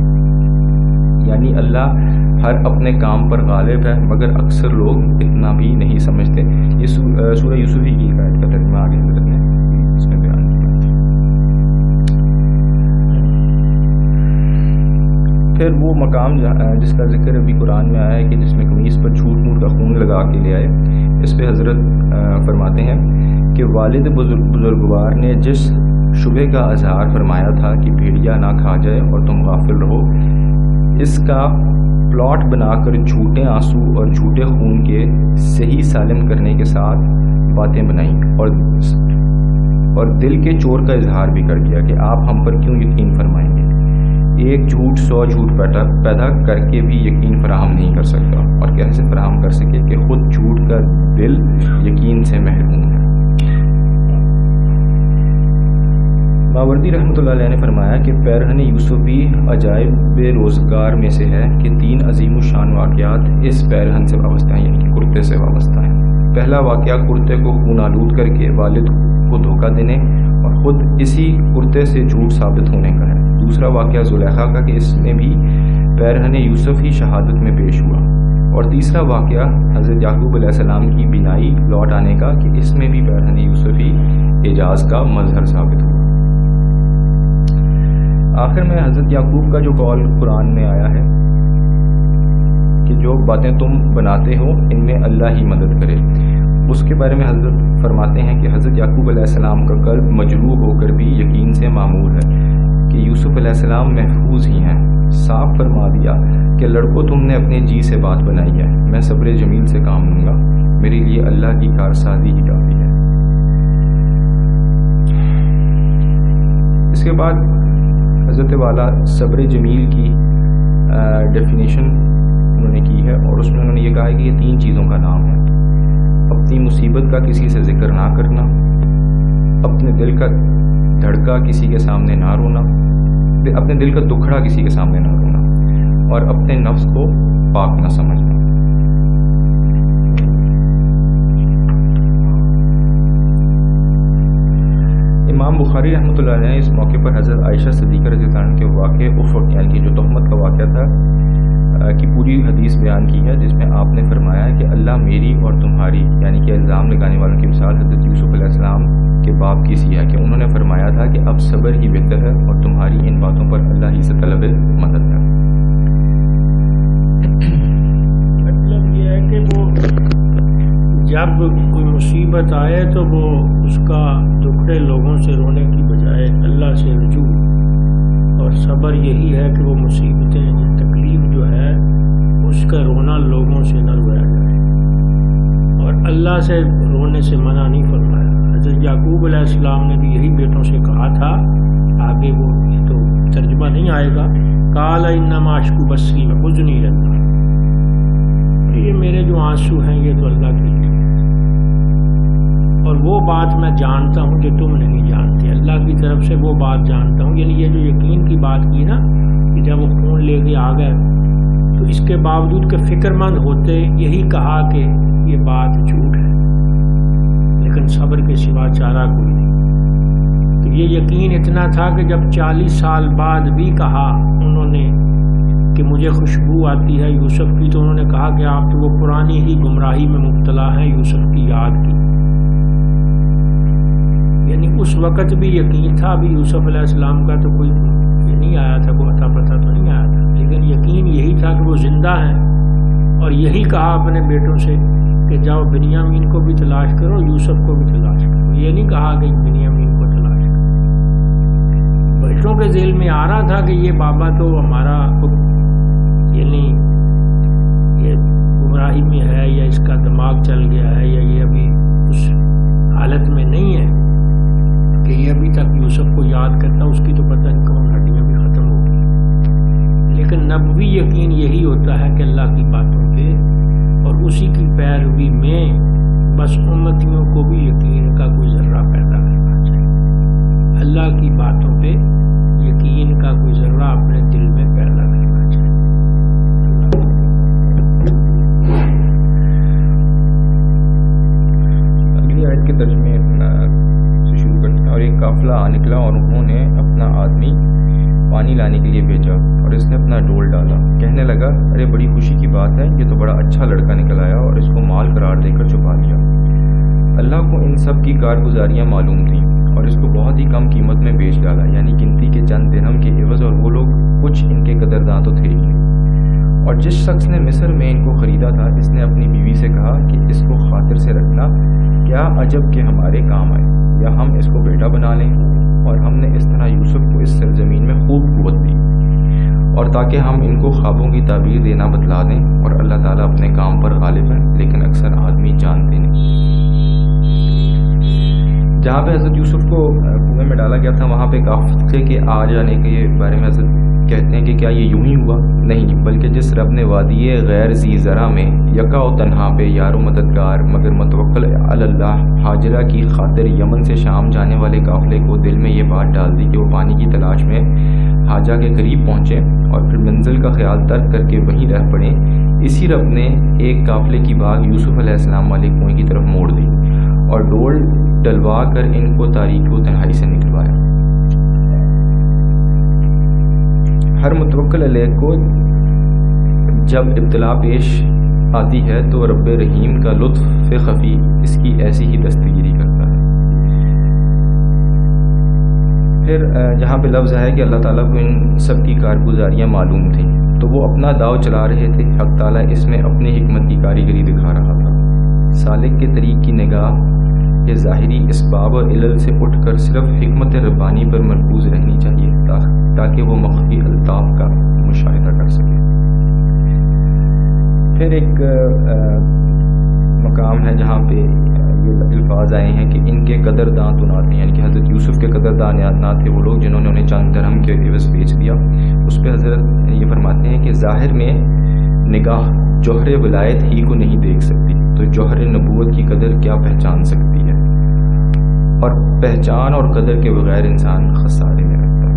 یعنی اللہ ہر اپنے کام پر غالب ہے مگر اکثر لوگ اتنا بھی نہیں سمجھتے۔ یہ سورہ یوسف ہی کی ایک آیت کا ترجمہ آگے حضرت نے اس میں بیان کیا۔ پھر وہ مقام جس کا ذکر ابھی قرآن میں آیا ہے کہ جس میں قمیص پر جھوٹ موٹ کا خون لگا کے لے آئے، اس پہ حضرت فرماتے ہیں کہ والد بزرگوار نے جس شبہ کا اظہار فرمایا تھا کہ بھیڑیا نہ کھا جائے اور تم غافل رہو، اس کا پلاٹ بنا کر جھوٹے آنسو اور جھوٹے خون کے صحیح سالم کرنے کے ساتھ باتیں بنائیں اور دل کے چور کا اظہار بھی کر دیا کہ آپ ہم پر کیوں یقین فرمائیں گے۔ ایک جھوٹ 100 جھوٹ پیدا کر کے بھی یقین فراہم نہیں کر سکتا، اور کیسے فراہم کر سکے کہ خود جھوٹ کا دل یقین سے محروم ہے۔ ماوردی رحمۃ اللہ علیہ نے فرمایا کہ پیرہن یوسف بھی عجائب بے روزگار میں سے ہے کہ 3 عظیم الشان واقعات اس پیرہن سے وابستہ ہیں، یعنی کہ کرتے سے وابستہ ہیں۔ پہلا واقعہ کرتے کو خون آلود کر کے والد کو دھوکہ دینے اور خود اسی کرتے سے جھوٹ ثابت ہونے کا ہے۔ دوسرا واقعہ زلیخا کا کہ اس میں بھی پیرہن یوسف ہی شہادت میں پیش ہوا، اور تیسرا واقعہ حضرت یعقوب علیہ السلام کی بینائی لوٹ آنے کا کہ اس میں بھی پیرہن یوسف ہی اعجاز کا مظہر ثابت ہوا۔ آخر میں حضرت یعقوب کا جو قول قرآن میں آیا ہے کہ جو باتیں تم بناتے ہو ان میں اللہ ہی مدد کرے، اس کے بارے میں حضرت فرماتے ہیں کہ حضرت یعقوب علیہ السلام کا قلب مجروح ہو کر بھی یقین سے معمور ہے کہ یوسف علیہ السلام محفوظ ہی ہیں۔ صاف فرما دیا کہ لڑکوں تم نے اپنے جی سے بات بنائی ہے، میں صبر جمیل سے کام لوں گا، میرے لیے اللہ کی کارسازی ہی کافی ہے۔ اس کے بعد حضرت والا صبر جمیل کی ڈیفینیشن انہوں نے کی ہے، اور اس میں انہوں نے یہ کہا ہے کہ یہ 3 چیزوں کا نام ہے۔ اپنی مصیبت کا کسی سے ذکر نہ کرنا، اپنے دل کا دھڑکا کسی کے سامنے نہ رونا، اپنے دل کا دکھڑا کسی کے سامنے نہ رونا، اور اپنے نفس کو پاک نہ سمجھنا۔ امام بخاری رحمۃ اللہ علیہ نے اس موقع پر حضرت عائشہ صدیقہ رضی اللہ عنہ کے واقع افق یعنی کہ جو تہمت کا واقعہ تھا کی پوری حدیث بیان کی ہے، جس میں آپ نے فرمایا کہ اللہ میری اور تمہاری یعنی کہ الزام لگانے والوں کی مثال حضرت یوسف علیہ السلام کے باپ کی سی ہے کہ انہوں نے فرمایا تھا کہ اب صبر ہی بہتر ہے اور تمہاری ان باتوں پر اللہ ہی سے طلب مدد ہے۔ مطلب یہ ہے کہ وہ جب کوئی مصیبت آئے تو وہ اس کا دکھڑے لوگوں سے رونے کی بجائے اللہ سے رجوع، اور صبر یہی ہے کہ وہ مصیبتیں تکلیف جو ہے اس کا رونا لوگوں سے نہ رویا جائے، اور اللہ سے رونے سے منع نہیں فرمایا۔ حضرت یعقوب علیہ السلام نے بھی یہی بیٹوں سے کہا تھا، آگے وہ یہ تو ترجمہ نہیں آئے گا، قال انما اشکو بثی وحزنی الی اللہ، یہ میرے جو آنسو ہیں یہ تو اللہ کے لیے، اور وہ بات میں جانتا ہوں کہ تم نہیں جانتے، اللہ کی طرف سے وہ بات جانتا ہوں۔ یعنی یہ جو یقین کی بات کی نا کہ جب وہ خون لے کے آ گئے تو اس کے باوجود کہ فکر مند ہوتے یہی کہا کہ یہ بات جھوٹ ہے، لیکن صبر کے سوا چارہ کوئی نہیں۔ تو یہ یقین اتنا تھا کہ جب 40 سال بعد بھی کہا انہوں نے کہ مجھے خوشبو آتی ہے یوسف کی، تو انہوں نے کہا کہ آپ تو وہ پرانی ہی گمراہی میں مبتلا ہیں یوسف کی یاد کی۔ یعنی اس وقت بھی یقین تھا، ابھی یوسف علیہ السلام کا تو کوئی یہ نہیں آیا تھا، کوئی عطا پتہ تو نہیں آیا تھا، لیکن یقین یہی تھا کہ وہ زندہ ہیں، اور یہی کہا اپنے بیٹوں سے کہ جاؤ بنیامین کو بھی تلاش کرو، یوسف کو بھی تلاش کرو۔ یہ نہیں کہا کہ بنیامین کو تلاش کرو۔ بیٹوں کے ذہن میں آ رہا تھا کہ یہ بابا تو ہمارا یعنی یہ گمراہی میں ہے، یا اس کا دماغ چل گیا ہے، یا یہ ابھی اس حالت میں نہیں ہے کہ یہ ابھی تک یوسف کو یاد کرتا، اس کی تو پتہ نہیں کون ہڈیاں بھی ختم ہو گئی۔ لیکن نبوی یقین یہی ہوتا ہے کہ اللہ کی باتوں پہ اور اسی کی پیروی میں بس امتیوں کو بھی یقین کا کوئی ذرہ پیدا کرنا چاہیے، اللہ کی باتوں پہ یقین کا کوئی ذرہ اپنے دل میں پیدا کرنا چاہیے۔ اگلی آیت کے ترجمے سے شروع کرتے ہیں۔ اور ایک قافلہ آ نکلا اور انہوں نے اپنا آدمی پانی لانے کے لیے بھیجا، اور اس نے اپنا ڈول ڈالا، کہنے لگا ارے بڑی خوشی کی بات ہے، یہ تو بڑا اچھا لڑکا نکل آیا، اور اس کو مال قرار دے کر چھپا لیا۔ اللہ کو ان سب کی کارگزاریاں معلوم تھیں، اور اس کو بہت ہی کم قیمت میں بیچ ڈالا، یعنی گنتی کے چند درہم کے عوض، اور وہ لوگ کچھ ان کے قدرداں تو تھے ہی۔ اور جس شخص نے مصر میں ان کو خریدا تھا، اس نے اپنی بیوی سے کہا کہ اس کو خاطر سے رکھنا، کیا عجب کہ ہمارے کام آئے، یا ہم اس کو بیٹا بنا لیں۔ اور ہم نے اس طرح یوسف کو اس سرزمین میں خوب قوت دی، اور تاکہ ہم ان کو خوابوں کی تعبیر دینا بتلا دیں، اور اللہ تعالیٰ اپنے کام پر غالب ہے، لیکن اکثر آدمی جانتے نہیں۔ جہاں پہ حضرت یوسف کو کنویں میں ڈالا گیا تھا، وہاں پہ قافلے کے آ جانے کے بارے میں حضرت کہتے ہیں کہ کیا یہ یوں ہی ہوا؟ نہیں، بلکہ جس رب نے وادی غیر ذی زرع میں یکا و تنہا بے یار و مددگار مگر متوکل علی اللہ ہاجرہ کی خاطر یمن سے شام جانے والے قافلے کو دل میں یہ بات ڈال دی کہ وہ پانی کی تلاش میں حاجہ کے قریب پہنچے اور پھر منزل کا خیال ترک کر کے وہیں رہ پڑے، اسی رب نے ایک قافلے کی باغ یوسف علیہ السلام والے کنویں کی طرف موڑ دی اور ڈول ڈلوا کر ان کو تاریکی و تنہائی سے نکلوایا۔ ہر متوکل علیہ کو جب ابتلا پیش آتی ہے تو رب رحیم کا لطف خفی اس کی ایسی ہی دستگیری کرتا ہے۔ پھر جہاں پہ لفظ ہے کہ اللہ تعالیٰ کو ان سب کی کارگزاریاں معلوم تھیں، تو وہ اپنا داؤ چلا رہے تھے، حق تعالیٰ اس میں اپنی حکمت کی کاریگری دکھا رہا تھا۔ سالک کے طریق کی نگاہ کے ظاہری اسباب اور علل سے اٹھ کر صرف حکمت ربانی پر مرکوز رہنی چاہیے تاکہ وہ مخفی الطاف کا مشاہدہ کر سکے۔ پھر ایک مقام ہے جہاں پہ یہ الفاظ آئے ہیں کہ ان کے قدرداں تو نہ تھے، یعنی کہ حضرت یوسف کے قدرداں نہ تھے وہ لوگ جنہوں نے انہیں چند درہم کے عوض بیچ دیا۔ اس پہ حضرت یہ فرماتے ہیں کہ ظاہر میں نگاہ جوہر ولایت ہی کو نہیں دیکھ سکتی، تو جوہر نبوت کی قدر کیا پہچان سکتی ہے؟ اور پہچان اور قدر کے بغیر انسان خسارے میں رہتا ہے۔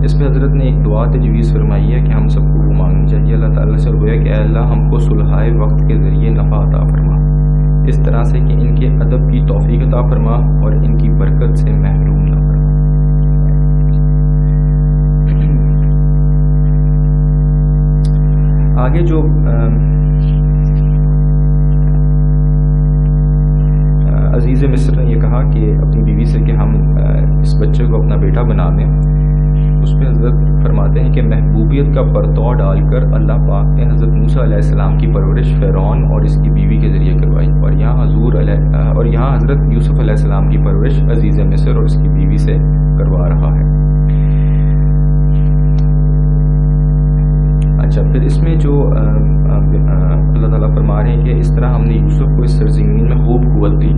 اس پہ حضرت نے ایک دعا تجویز فرمائی ہے کہ ہم سب کو وہ مانگنی چاہیے اللہ تعالیٰ سے، گویا کہ اے اللہ ہم کو صلحائے وقت کے ذریعے نفع عطا فرما، اس طرح سے کہ ان کے ادب کی توفیق عطا فرما اور ان کی برکت سے محروم نہ فرما۔ آگے جو عزیز مصر نے یہ کہا کہ اپنی بیوی سے کہ ہم اس بچے کو اپنا بیٹا بنا دیں، اس پہ حضرت فرماتے ہیں کہ محبوبیت کا پرتو ڈال کر اللہ پاک نے حضرت موسیٰ علیہ السلام کی پرورش فرعون اور اس کی بیوی کے ذریعے کروائی، اور یہاں حضرت یوسف علیہ السلام کی پرورش عزیز مصر اور اس کی بیوی سے کروا رہا ہے۔ اچھا، پھر اس میں جو اللہ تعالیٰ فرما رہے ہیں کہ اس طرح ہم نے یوسف کو اس سرزمین میں خوب قوت دی،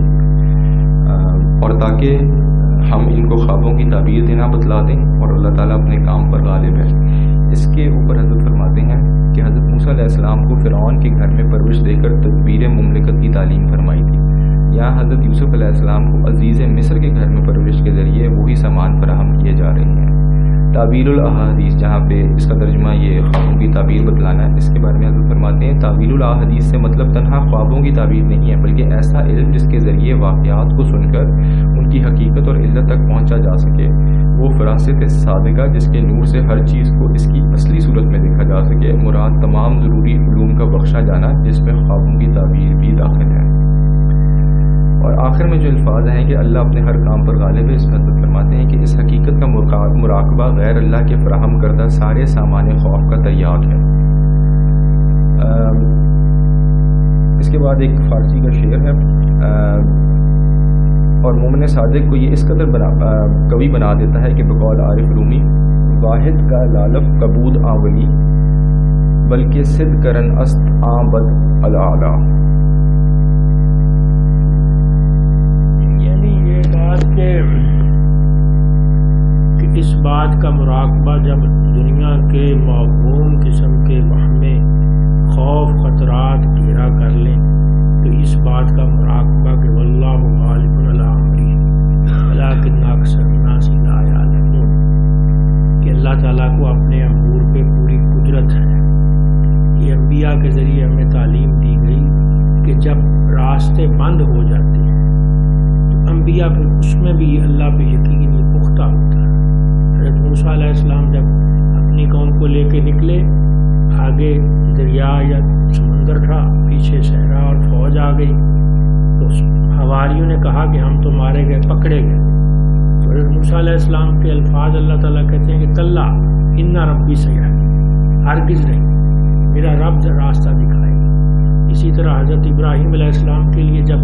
اور تاکہ ہم ان کو خوابوں کی تعبیر دینا بتلا دیں، اور اللہ تعالیٰ اپنے کام پر غالب ہے۔ اس کے اوپر حضرت فرماتے ہیں کہ حضرت موسیٰ علیہ السلام کو فرعون کے گھر میں پرورش دے کر تدبیر مملکت کی تعلیم فرمائی تھی، یہاں حضرت یوسف علیہ السلام کو عزیز مصر کے گھر میں پرورش کے ذریعے وہی سامان فراہم کیے جا رہے ہیں۔ تعبیر الاحادیث، جہاں پہ اس کا ترجمہ یہ خوابوں کی تعبیر بتلانا ہے، اس کے بارے میں حضرت فرماتے ہیں تعبیر الاحادیث سے مطلب تنہا خوابوں کی تعبیر نہیں ہے، بلکہ ایسا علم جس کے ذریعے واقعات کو سن کر ان کی حقیقت اور علت تک پہنچا جا سکے، وہ فراست صادقہ جس کے نور سے ہر چیز کو اس کی اصلی صورت میں دیکھا جا سکے، مراد تمام ضروری علوم کا بخشا جانا جس میں خوابوں کی تعبیر بھی داخل ہے۔ اور آخر میں جو الفاظ ہیں کہ اللہ اپنے ہر کام پر غالب ہے، اس میں حضرت فرماتے ہیں کہ اس حقیقت کا مراقبہ غیر اللہ کے فراہم کردہ سارے سامان خوف کا تریاق ہے۔ اس کے بعد ایک فارسی کا شعر ہے، اور مومن صادق کو یہ اس قدر قوی بنا دیتا ہے کہ بقول عارف رومی، واحد کا لالف کبود آولی بلکہ صد کرن است آبد العلا۔ کہ اس بات کا مراقبہ جب دنیا کے موہوم قسم کے وہمے خوف خطرات گھیرا کر لیں، تو اس بات کا مراقبہ کہ واللہ غالب علی امرہ ولکن اکثر الناس لا یعلمون، کہ اللہ تعالیٰ کو اپنے امور پہ پوری قدرت ہے۔ یہ انبیاء کے ذریعے ہمیں تعلیم دی گئی کہ جب راستے بند ہو جاتے ہیں انبیاء پھر اس میں بھی اللہ پہ یقین یہ پختہ ہوتا ہے۔ حضرت موسیٰ علیہ السلام جب اپنی قوم کو لے کے نکلے، آگے دریا یا سمندر تھا، پیچھے صحرا اور فوج آ گئی، تو حواریوں نے کہا کہ ہم تو مارے گئے، پکڑے گئے۔ تو حضرت موسیٰ علیہ السلام کے الفاظ اللہ تعالیٰ کہتے ہیں کہ کلا ان ربی سیہدین، ہرگز نہیں، میرا رب راستہ دکھائے گا۔ اسی طرح حضرت ابراہیم علیہ السلام کے لیے جب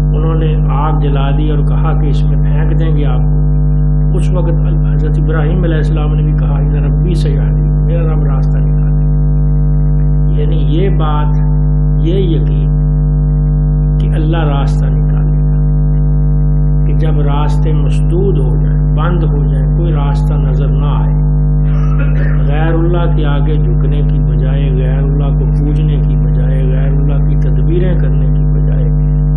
انہوں نے آگ جلا دی اور کہا کہ اس میں پھینک دیں گے آپ کو، اس وقت حضرت ابراہیم علیہ السلام نے بھی کہا ان ربی سیہدین، میرا رب راستہ نکالے۔ یعنی یہ بات، یہ یقین کہ اللہ راستہ نکالے گا، کہ جب راستے مسدود ہو جائیں، بند ہو جائیں، کوئی راستہ نظر نہ آئے، غیر اللہ کے آگے جھکنے کی بجائے، غیر اللہ کو پوجنے کی بجائے، غیر اللہ کی تدبیریں کرنے کی بجائے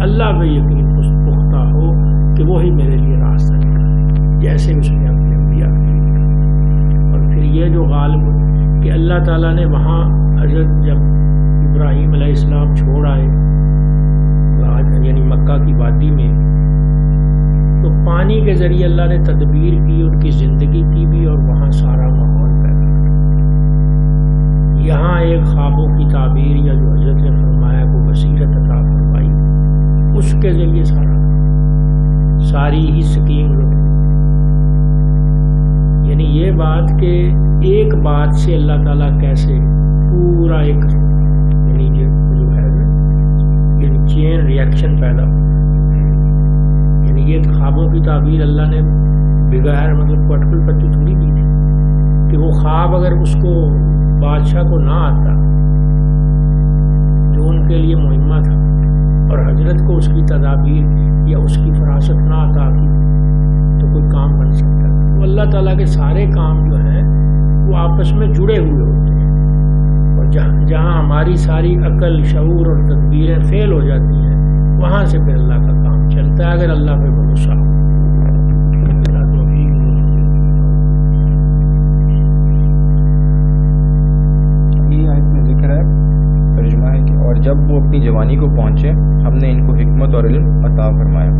اللہ پہ یقین پختہ ہو کہ وہی میرے لیے راستہ نکالے، جیسے اس نے اپنے انبیاء کے لیے نکالا۔ اور پھر یہ جو غالب کہ اللہ تعالیٰ نے وہاں حضرت جب ابراہیم علیہ السلام چھوڑ آئے یعنی مکہ کی وادی میں، تو پانی کے ذریعے اللہ نے تدبیر کی، ان کی زندگی کی بھی، اور وہاں سارا ماحول پیدا کیا۔ یہاں ایک خوابوں کی تعبیر یا جو حضرت نے فرمایا کو بصیرت عطا فرمائی، اس کے ذریعے ساری ہی سکیم رک۔ یعنی یہ بات کہ ایک بات سے اللہ تعالیٰ کیسے پورا ایک یعنی جو ہے یعنی چین ریئیکشن پیدا ہو، یعنی یہ خوابوں کی تعبیر اللہ نے بغیر مطلب پٹکل پٹی تھوڑی کی تھی کہ وہ خواب اگر اس کو بادشاہ کو نہ آتا جو ان کے لیے مہمہ تھا، اور حضرت کو اس کی تدابیر یا اس کی فراست نہ عطا کی، تو کوئی کام بن سکتا ہے۔ وہ اللہ تعالیٰ کے سارے کام جو ہیں وہ آپس میں جڑے ہوئے ہوتے ہیں، اور جہاں ہماری ہماری ساری عقل شعور اور تدبیریں فیل ہو جاتی ہیں، وہاں سے پھر اللہ کا کام چلتا ہے اگر اللہ پہ بھروسہ ہو۔ اگلی آیت میں ذکر ہے، ترجمہ ہے کہ اور جب وہ اپنی جوانی کو پہنچے ہم نے ان کو حکمت اور علم عطا فرمایا،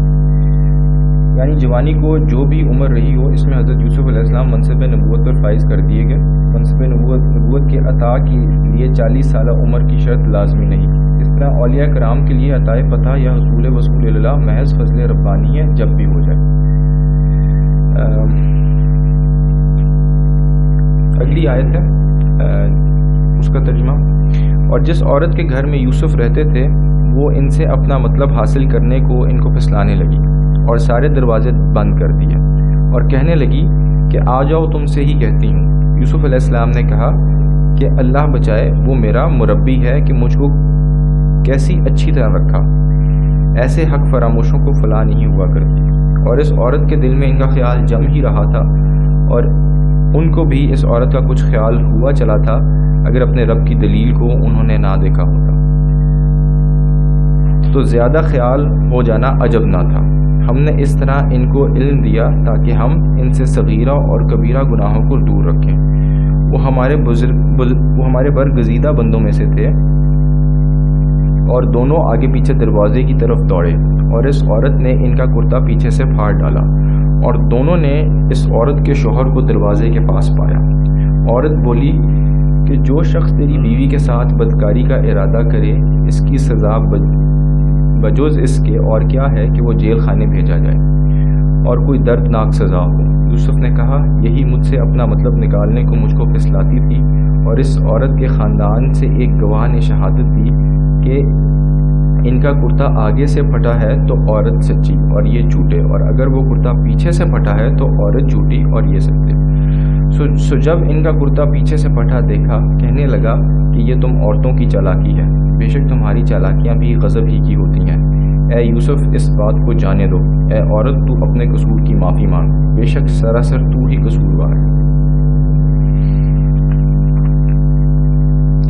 یعنی جوانی کو جو بھی عمر رہی ہو، اس میں حضرت یوسف علیہ السلام منصب نبوت پر فائز کر دیے گئے۔ منصب نبوت کے عطا کے لیے 40 سالہ عمر کی شرط لازمی نہیں۔ اس طرح اولیاء کرام کے لیے عطائے فتح یا حصول وصول اللہ محض فضل ربانی ہے، جب بھی ہو جائے۔ اگلی آیت ہے اس کا ترجمہ، اور جس عورت کے گھر میں یوسف رہتے تھے وہ ان سے اپنا مطلب حاصل کرنے کو ان کو پھسلانے لگی اور سارے دروازے بند کر دیے اور کہنے لگی کہ آ جاؤ، تم سے ہی کہتی ہوں۔ یوسف علیہ السلام نے کہا کہ اللہ بچائے، وہ میرا مربی ہے کہ مجھ کو کیسی اچھی طرح رکھا، ایسے حق فراموشوں کو فلاں نہیں ہوا کرتی۔ اور اس عورت کے دل میں ان کا خیال جم ہی رہا تھا اور ان کو بھی اس عورت کا کچھ خیال ہوا چلا تھا اگر اپنے رب کی دلیل کو انہوں نے نہ دیکھا ہوتا تو زیادہ خیال ہو جانا عجب نہ تھا۔ ہم نے اس طرح ان کو علم دیا تاکہ ہم ان سے صغیرہ اور کبیرہ گناہوں کو دور رکھیں۔ وہ ہمارے برگزیدہ بندوں میں سے تھے اور دونوں آگے پیچھے دروازے کی طرف دوڑے اور اس عورت نے ان کا کرتا پیچھے سے پھاڑ ڈالا اور دونوں نے اس عورت کے شوہر کو دروازے کے پاس پایا۔ عورت بولی کہ جو شخص تیری بیوی کے ساتھ بدکاری کا ارادہ کرے اس کی سزا بجوز اس کے اور کیا ہے کہ وہ جیل خانے بھیجا جائے اور کوئی دردناک سزا ہو۔ یوسف نے کہا یہی مجھ سے اپنا مطلب نکالنے کو مجھ کو پھسلاتی تھی، اور اس عورت کے خاندان سے ایک گواہ نے شہادت دی کہ ان کا کرتا آگے سے پھٹا ہے تو عورت سچی اور یہ جھوٹے، اور اگر وہ کرتا پیچھے سے پھٹا ہے تو عورت جھوٹی اور یہ سچے۔ سو جب ان کا کرتا پیچھے سے پھٹا دیکھا کہنے لگا کہ یہ تم عورتوں کی چالاکی ہے، بے شک تمہاری چالاکیاں بھی غضب ہی کی ہوتی ہیں۔ اے یوسف اس بات کو جانے دو، اے عورت تو اپنے قصور کی معافی مانگ، بے شک سراسر تو ہی قصوروار ہے۔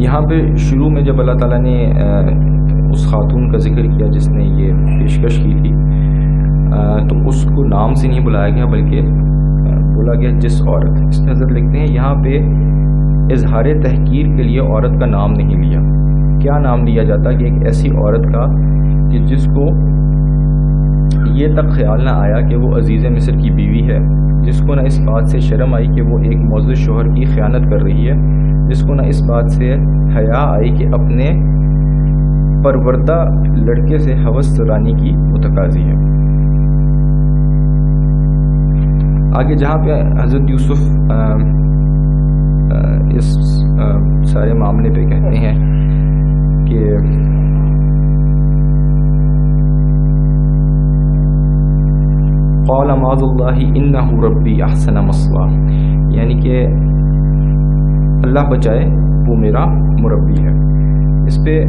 یہاں پہ شروع میں جب اللہ تعالیٰ نے اس خاتون کا ذکر کیا جس نے یہ پیشکش کی تھی تو اس کو نام سے نہیں بلایا گیا بلکہ بولا گیا جس عورت۔ اس میں حضرت لکھتے ہیں یہاں پہ اظہار تحقیر کے لیے عورت کا نام نہیں لیا۔ کیا نام لیا جاتا کہ ایک ایسی عورت کا کہ جس کو یہ تک خیال نہ آیا کہ وہ عزیز مصر کی بیوی ہے، جس کو نہ اس بات سے شرم آئی کہ وہ ایک معزز شوہر کی خیانت کر رہی ہے، جس کو نہ اس بات سے حیا آئی کہ اپنے پروردہ لڑکے سے ہوس سرانی کی متقاضی ہے۔ آگے جہاں پہ حضرت یوسف اس سارے معاملے پہ کہتے ہیں کہ قال معاذ اللہ انہ ربی احسن مثواہ، یعنی کہ اللہ بچائے وہ میرا مربی ہے۔ اس پہ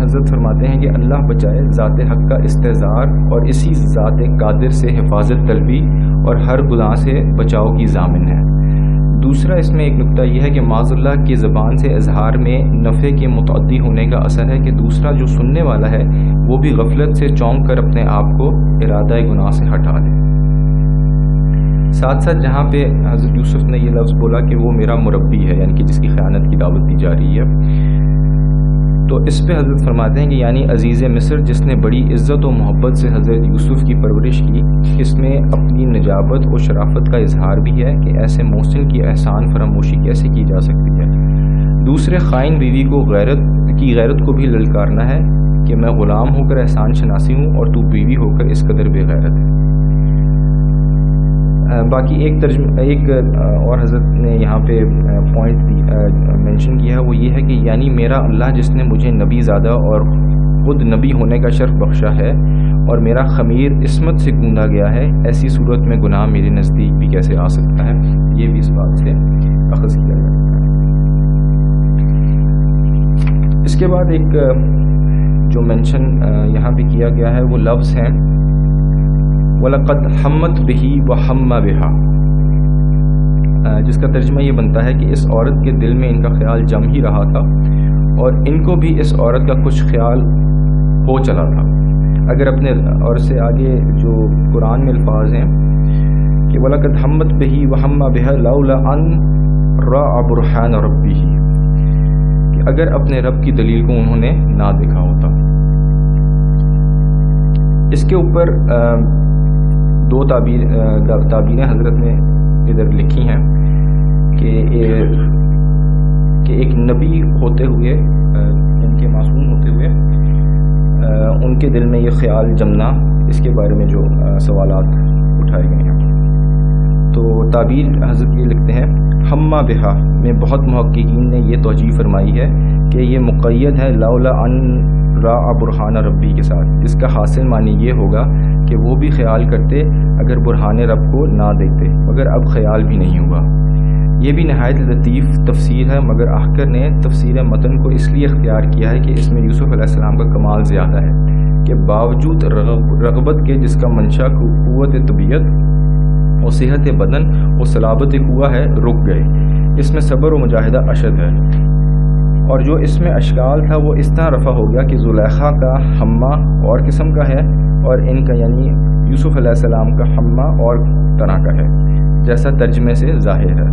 حضرت فرماتے ہیں کہ اللہ بچائے ذات حق کا استحضار اور اسی ذات قادر سے حفاظت طلبی اور ہر گناہ سے بچاؤ کی ضامن ہے۔ دوسرا اس میں ایک نقطہ یہ ہے کہ معاذ اللہ کی زبان سے اظہار میں نفع کے متعدی ہونے کا اثر ہے کہ دوسرا جو سننے والا ہے وہ بھی غفلت سے چونک کر اپنے آپ کو ارادہ گناہ سے ہٹا دے۔ ساتھ ساتھ جہاں پہ حضرت یوسف نے یہ لفظ بولا کہ وہ میرا مربی ہے، یعنی کہ جس کی خیانت کی دعوت دی جا رہی ہے، تو اس پہ حضرت فرماتے ہیں کہ یعنی عزیز مصر جس نے بڑی عزت و محبت سے حضرت یوسف کی پرورش کی، اس میں اپنی نجابت و شرافت کا اظہار بھی ہے کہ ایسے محسن کی احسان فراموشی کیسے کی جا سکتی ہے۔ دوسرے خائن بیوی کو غیرت کو بھی للکارنا ہے کہ میں غلام ہو کر احسان شناسی ہوں اور تو بیوی ہو کر اس قدر بے غیرت ہے۔ باقی ایک اور حضرت نے یہاں پہ پوائنٹ مینشن کیا ہے، وہ یہ ہے کہ یعنی میرا اللہ جس نے مجھے نبی زادہ اور خود نبی ہونے کا شرف بخشا ہے اور میرا خمیر عصمت سے گوندا گیا ہے، ایسی صورت میں گناہ میرے نزدیک بھی کیسے آ سکتا ہے، یہ بھی اس بات سے اخذ کیا جا سکتا ہے۔ اس کے بعد ایک جو مینشن یہاں پہ کیا گیا ہے وہ لفظ ہیں وَلَقَدْ حَمَّتْ بِهِ وَحَمَّ بِهَا، جس کا ترجمہ یہ بنتا ہے کہ اس عورت کے دل میں ان کا خیال جم ہی رہا تھا اور ان کو بھی اس عورت کا کچھ خیال ہو چلا تھا. اگر اپنے اور سے آگے جو قرآن میں الفاظ ہیں کہ وَلَقَدْ هَمَّتْ بِهِ وَهَمَّ بِهَا لَوْلَا أَن رَأَى بُرْهَانَ رَبِّهِ کہ اگر اپنے رب کی دلیل کو انہوں نے نہ دیکھا ہوتا. اس کے اوپر دو تعبیریں حضرت نے ادھر لکھی ہیں کہ ایک نبی ہوتے ہوئے ان کے معصوم ہوتے ہوئے ان کے دل میں یہ خیال جمنا، اس کے بارے میں جو سوالات اٹھائے گئے ہیں. تو تعبیر حضرت یہ لکھتے ہیں ہمہ بہا میں بہت محققین نے یہ توجیہ فرمائی ہے کہ یہ مقید ہے لولا ان راء برہان ربی کے ساتھ. اس کا حاصل معنی یہ ہوگا کہ وہ بھی خیال کرتے اگر برہان رب کو نہ دیکھتے، مگر اب خیال بھی نہیں ہوا. یہ بھی نہایت لطیف تفسیر ہے، مگر آخر نے تفسیر متن کو اس لیے اختیار کیا ہے کہ اس میں یوسف علیہ السلام کا کمال زیادہ ہے کہ باوجود رغبت کے جس کا منشا قوت طبیعت اور صحت بدن اور صلابت قوہ ہے رک گئے. اس میں صبر و مجاہدہ اشد ہے، اور جو اس میں اشکال تھا وہ اس طرح رفع ہو گیا کہ زلیخا کا ہمہ اور قسم کا ہے اور ان کا یعنی یوسف علیہ السلام کا ہمہ اور طرح کا ہے، جیسا ترجمے سے ظاہر ہے.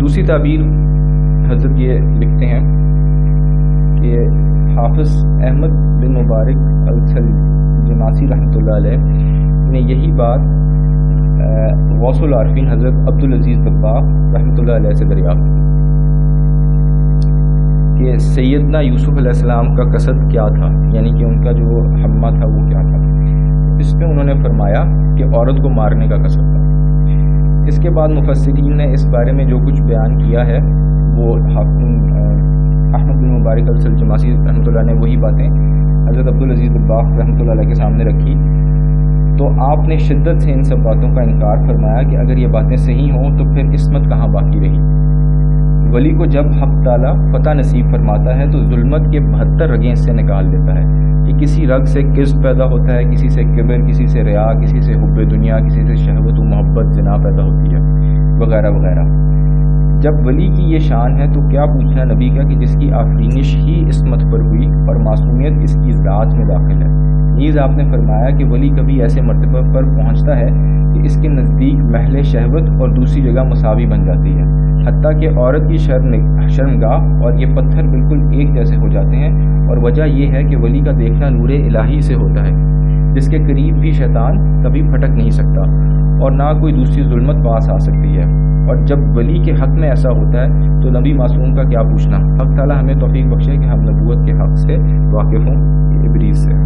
دوسری تعبیر حضرت یہ لکھتے ہیں کہ حافظ احمد بن مبارک الجماسی رحمۃ اللہ علیہ نے یہی بات غوث العارفین حضرت عبدالعزیز دباغ رحمۃ اللہ علیہ سے دریافت کہ سیدنا یوسف علیہ السلام کا قصد کیا تھا، یعنی کہ ان کا جو ہمہ تھا وہ کیا تھا. اس پہ انہوں نے فرمایا کہ عورت کو مارنے کا قصد تھا. اس کے بعد مفسرین نے اس بارے میں جو کچھ بیان کیا ہے وہ احمد بن مبارک الجماسی رحمۃ اللہ نے وہی باتیں حضرت عبدالعزیز دباغ رحمۃ اللہ علیہ کے سامنے رکھی. تو آپ نے شدت سے ان سب باتوں کا انکار فرمایا کہ اگر یہ باتیں صحیح ہوں تو پھر عصمت کہاں باقی رہی. ولی کو جب حق تعالیٰ فتح نصیب فرماتا ہے تو ظلمت کے 72 رگیں اس سے نکال دیتا ہے کہ کسی رگ سے کذب پیدا ہوتا ہے، کسی سے کبر، کسی سے ریا، کسی سے حب دنیا، کسی سے شہوت و محبت زنا پیدا ہوتی ہے وغیرہ وغیرہ. جب ولی کی یہ شان ہے تو کیا پوچھنا نبی کا کہ جس کی آفرینش ہی عصمت پر ہوئی اور معصومیت اس کی ذات میں داخل ہے. نیز آپ نے فرمایا کہ ولی کبھی ایسے مرتبہ پر پہنچتا ہے کہ اس کے نزدیک محل شہوت اور دوسری جگہ مساوی بن جاتی ہے، حتیٰ کہ عورت کی شرمگاہ اور یہ پتھر بالکل ایک جیسے ہو جاتے ہیں. اور وجہ یہ ہے کہ ولی کا دیکھنا نور الہی سے ہوتا ہے جس کے قریب بھی شیطان کبھی پھٹک نہیں سکتا اور نہ کوئی دوسری ظلمت پاس آ سکتی ہے. اور جب ولی کے حق میں ایسا ہوتا ہے تو نبی معصوم کا کیا پوچھنا. حق تعالیٰ ہمیں توفیق بخشے کہ ہم نبوت کے حق سے واقف ہوں. یہ ابلیس سے